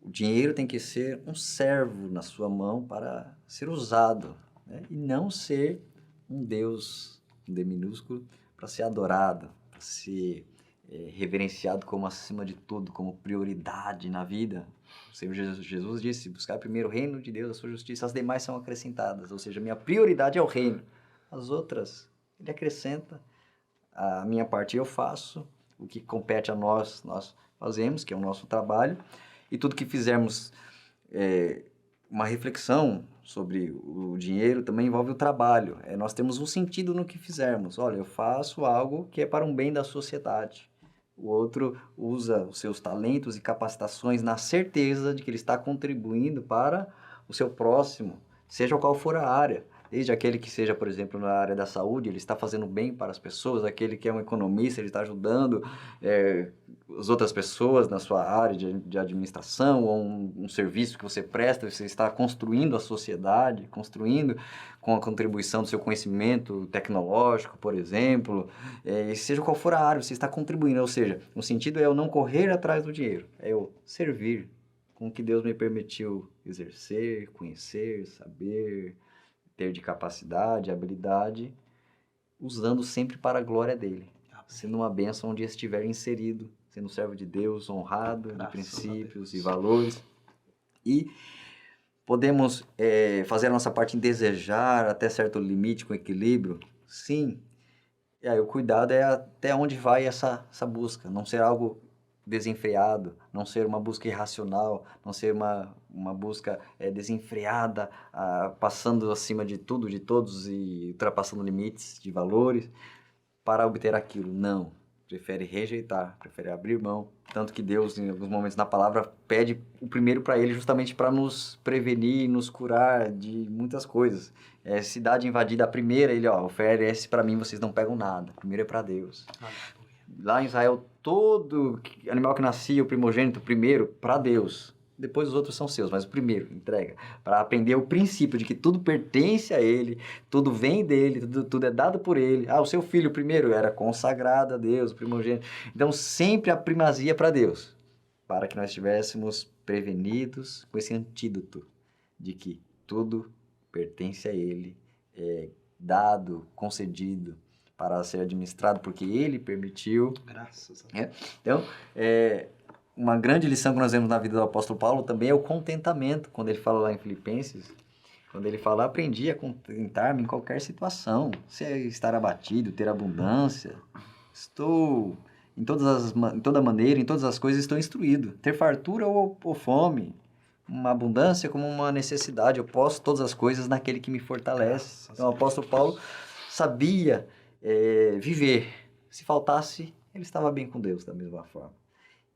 o dinheiro tem que ser um servo na sua mão para ser usado, né? E não ser um Deus, um D minúsculo, para ser adorado, para ser reverenciado como acima de tudo, como prioridade na vida. O Senhor Jesus disse, buscar primeiro o reino de Deus, a sua justiça, as demais são acrescentadas, ou seja, minha prioridade é o reino. As outras, ele acrescenta, a minha parte eu faço, o que compete a nós fazemos, que é o nosso trabalho, e tudo que fizermos uma reflexão sobre o dinheiro também envolve o trabalho. Nós temos um sentido no que fizermos. Olha, eu faço algo que é para um bem da sociedade. O outro usa os seus talentos e capacitações na certeza de que ele está contribuindo para o seu próximo, seja qual for a área. Desde aquele que seja, por exemplo, na área da saúde, ele está fazendo bem para as pessoas. Aquele que é um economista, ele está ajudando as outras pessoas na sua área de administração, ou um serviço que você presta, você está construindo a sociedade, construindo com a contribuição do seu conhecimento tecnológico, por exemplo, seja qual for a área, você está contribuindo. Ou seja, o sentido é eu não correr atrás do dinheiro, é eu servir com o que Deus me permitiu exercer, conhecer, saber, ter de capacidade, habilidade, usando sempre para a glória dele, sendo uma bênção onde estiver inserido, sendo servo de Deus, honrado, de princípios e valores. E podemos fazer a nossa parte em desejar até certo limite com equilíbrio? Sim. E aí o cuidado é até onde vai essa busca, não ser algo desenfreado, não ser uma busca irracional, não ser uma busca desenfreada, passando acima de tudo, de todos e ultrapassando limites de valores para obter aquilo. Não, prefere rejeitar, prefere abrir mão. Tanto que Deus, em alguns momentos na palavra, pede o primeiro para Ele justamente para nos prevenir, nos curar de muitas coisas. Cidade invadida, a primeira, Ele oferece para mim, vocês não pegam nada. Primeiro é para Deus. Lá em Israel, todo animal que nascia, o primogênito, primeiro, para Deus. depois os outros são seus, mas o primeiro, entrega. Para aprender o princípio de que tudo pertence a ele, tudo vem dele, tudo é dado por ele. O seu filho primeiro era consagrado a Deus, o primogênito. Então, sempre a primazia para Deus, para que nós estivéssemos prevenidos com esse antídoto de que tudo pertence a ele, é dado, concedido para ser administrado, porque ele permitiu. Graças a Deus. Então, uma grande lição que nós vemos na vida do apóstolo Paulo também é o contentamento, quando ele fala lá em Filipenses, quando ele fala, aprendi a contentar-me em qualquer situação, se é estar abatido, ter abundância, estou em toda maneira, em todas as coisas estou instruído, ter fartura ou fome, uma abundância como uma necessidade, eu posso todas as coisas naquele que me fortalece. Então o apóstolo Paulo sabia viver, se faltasse, ele estava bem com Deus da mesma forma.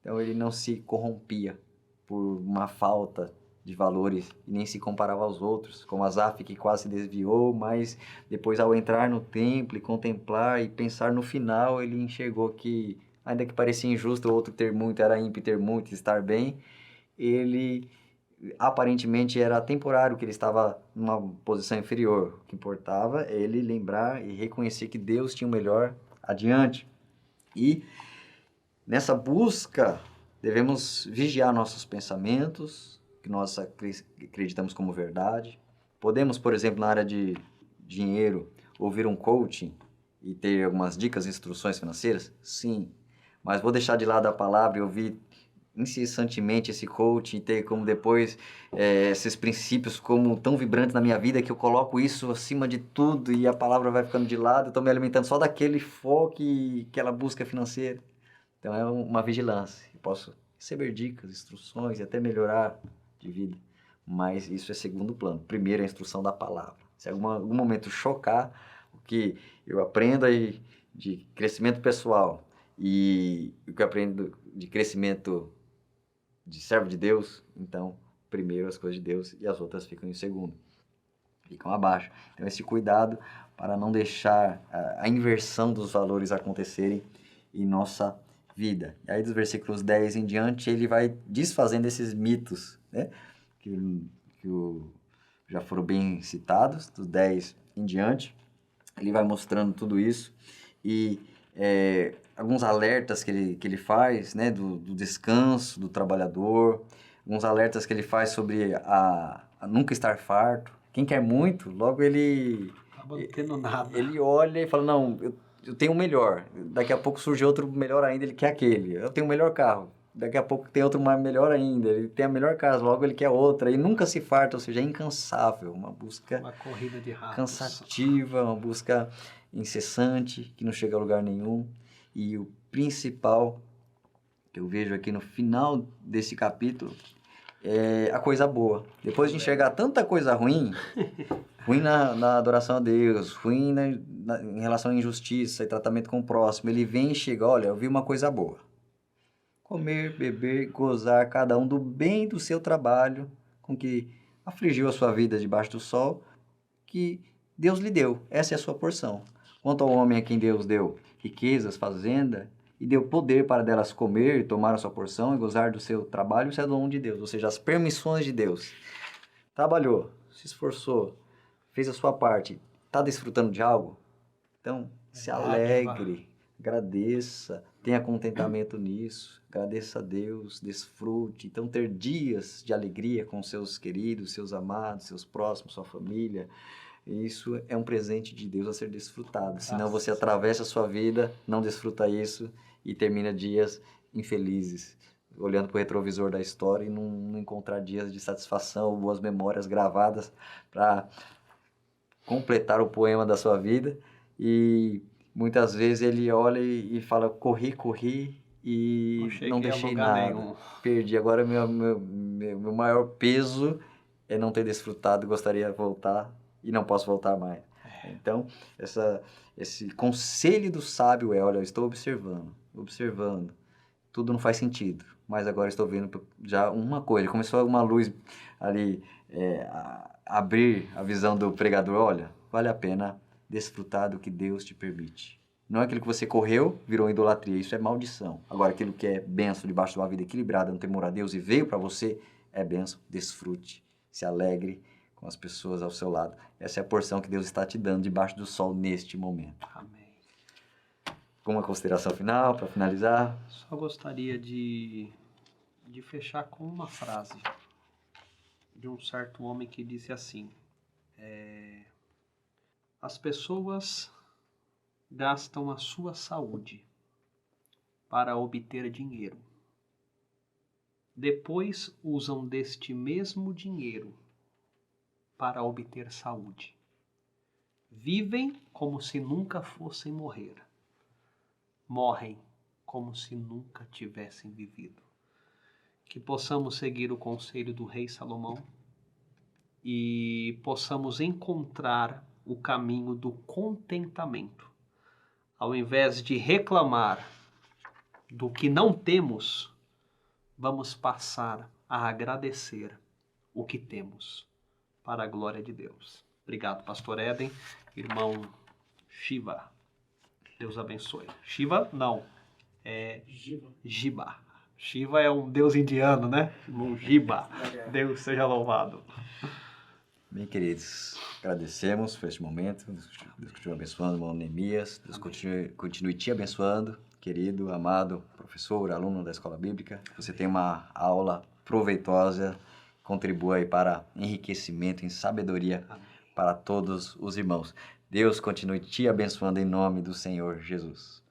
Então ele não se corrompia por uma falta de valores e nem se comparava aos outros, como Asaf, que quase se desviou, mas depois ao entrar no templo e contemplar e pensar no final, ele enxergou que, ainda que parecia injusto o outro ter muito, era ímpio ter muito e estar bem, ele aparentemente era temporário, que ele estava numa posição inferior. O que importava é ele lembrar e reconhecer que Deus tinha o melhor adiante. E nessa busca, devemos vigiar nossos pensamentos, que nós acreditamos como verdade. Podemos, por exemplo, na área de dinheiro, ouvir um coaching e ter algumas dicas, instruções financeiras? Sim. Mas vou deixar de lado a palavra e ouvir incessantemente esse coaching e ter como depois esses princípios como tão vibrantes na minha vida que eu coloco isso acima de tudo e a palavra vai ficando de lado, eu estou me alimentando só daquele foco e aquela busca financeira. Então é uma vigilância. Eu posso receber dicas, instruções e até melhorar de vida, mas isso é segundo plano. Primeiro é a instrução da palavra. Se algum momento chocar o que eu aprendo aí de crescimento pessoal e o que eu aprendo de crescimento de servo de Deus, então primeiro as coisas de Deus e as outras ficam em segundo, ficam abaixo. Então esse cuidado para não deixar a inversão dos valores acontecerem em nossa vida. E aí dos versículos 10 em diante ele vai desfazendo esses mitos, né? que já foram bem citados, dos 10 em diante, ele vai mostrando tudo isso e alguns alertas que ele faz, né, do descanso do trabalhador, alguns alertas que ele faz sobre a nunca estar farto. Quem quer muito, logo ele olha e fala, não, eu tenho um melhor, daqui a pouco surge outro melhor ainda, ele quer aquele, eu tenho um melhor carro, daqui a pouco tem outro melhor ainda, ele tem a melhor casa, logo ele quer outra, e nunca se farta, ou seja, é incansável, uma busca uma corrida de ratos, cansativa, uma busca incessante, que não chega a lugar nenhum. E o principal que eu vejo aqui no final desse capítulo é a coisa boa. Depois de enxergar tanta coisa ruim, ruim na adoração a Deus, ruim em relação à injustiça e tratamento com o próximo, ele vem e chega, olha, eu vi uma coisa boa. Comer, beber, gozar, cada um do bem do seu trabalho, com que afligiu a sua vida debaixo do sol, que Deus lhe deu. Essa é a sua porção. Quanto ao homem a quem Deus deu riquezas, fazenda, e deu poder para delas comer e tomar a sua porção e gozar do seu trabalho, isso é dom de Deus, ou seja, as permissões de Deus. Trabalhou, se esforçou, fez a sua parte, está desfrutando de algo? Então, se alegre, agradeça, tenha contentamento nisso, agradeça a Deus, desfrute. Então, ter dias de alegria com seus queridos, seus amados, seus próximos, sua família, isso é um presente de Deus a ser desfrutado. Senão você atravessa a sua vida, não desfruta isso e termina dias infelizes, olhando para o retrovisor da história e não encontrar dias de satisfação, boas memórias gravadas para completar o poema da sua vida. E muitas vezes ele olha e fala, corri e não deixei nada, perdi. Agora meu maior peso é não ter desfrutado, gostaria de voltar e não posso voltar mais. Então, esse conselho do sábio é, olha, eu estou observando, tudo não faz sentido, mas agora estou vendo já uma coisa, começou uma luz ali, abrir a visão do pregador, olha, vale a pena desfrutar do que Deus te permite. Não é aquilo que você correu, virou idolatria, isso é maldição. Agora, aquilo que é benção debaixo de uma vida equilibrada, no temor a Deus e veio para você, é bênção, desfrute, se alegre com as pessoas ao seu lado. Essa é a porção que Deus está te dando debaixo do sol neste momento. Amém. Uma consideração final para finalizar? Só gostaria de fechar com uma frase de um certo homem que disse assim: as pessoas gastam a sua saúde para obter dinheiro. Depois usam deste mesmo dinheiro para obter saúde. Vivem como se nunca fossem morrer. Morrem como se nunca tivessem vivido. Que possamos seguir o conselho do rei Salomão e possamos encontrar o caminho do contentamento. Ao invés de reclamar do que não temos, vamos passar a agradecer o que temos, para a glória de Deus. Obrigado, pastor Éden, irmão Shiva. Deus abençoe. Shiva, não, é Jiba. Shiva é um deus indiano, né? Irmão Jiba. Deus seja louvado. Bem, queridos, agradecemos por este momento. Deus continue abençoando, irmão Neemias. Deus continue te abençoando, querido, amado professor, aluno da Escola Bíblica. Você tem uma aula proveitosa, contribua aí para enriquecimento em sabedoria para todos os irmãos. Deus continue te abençoando em nome do Senhor Jesus.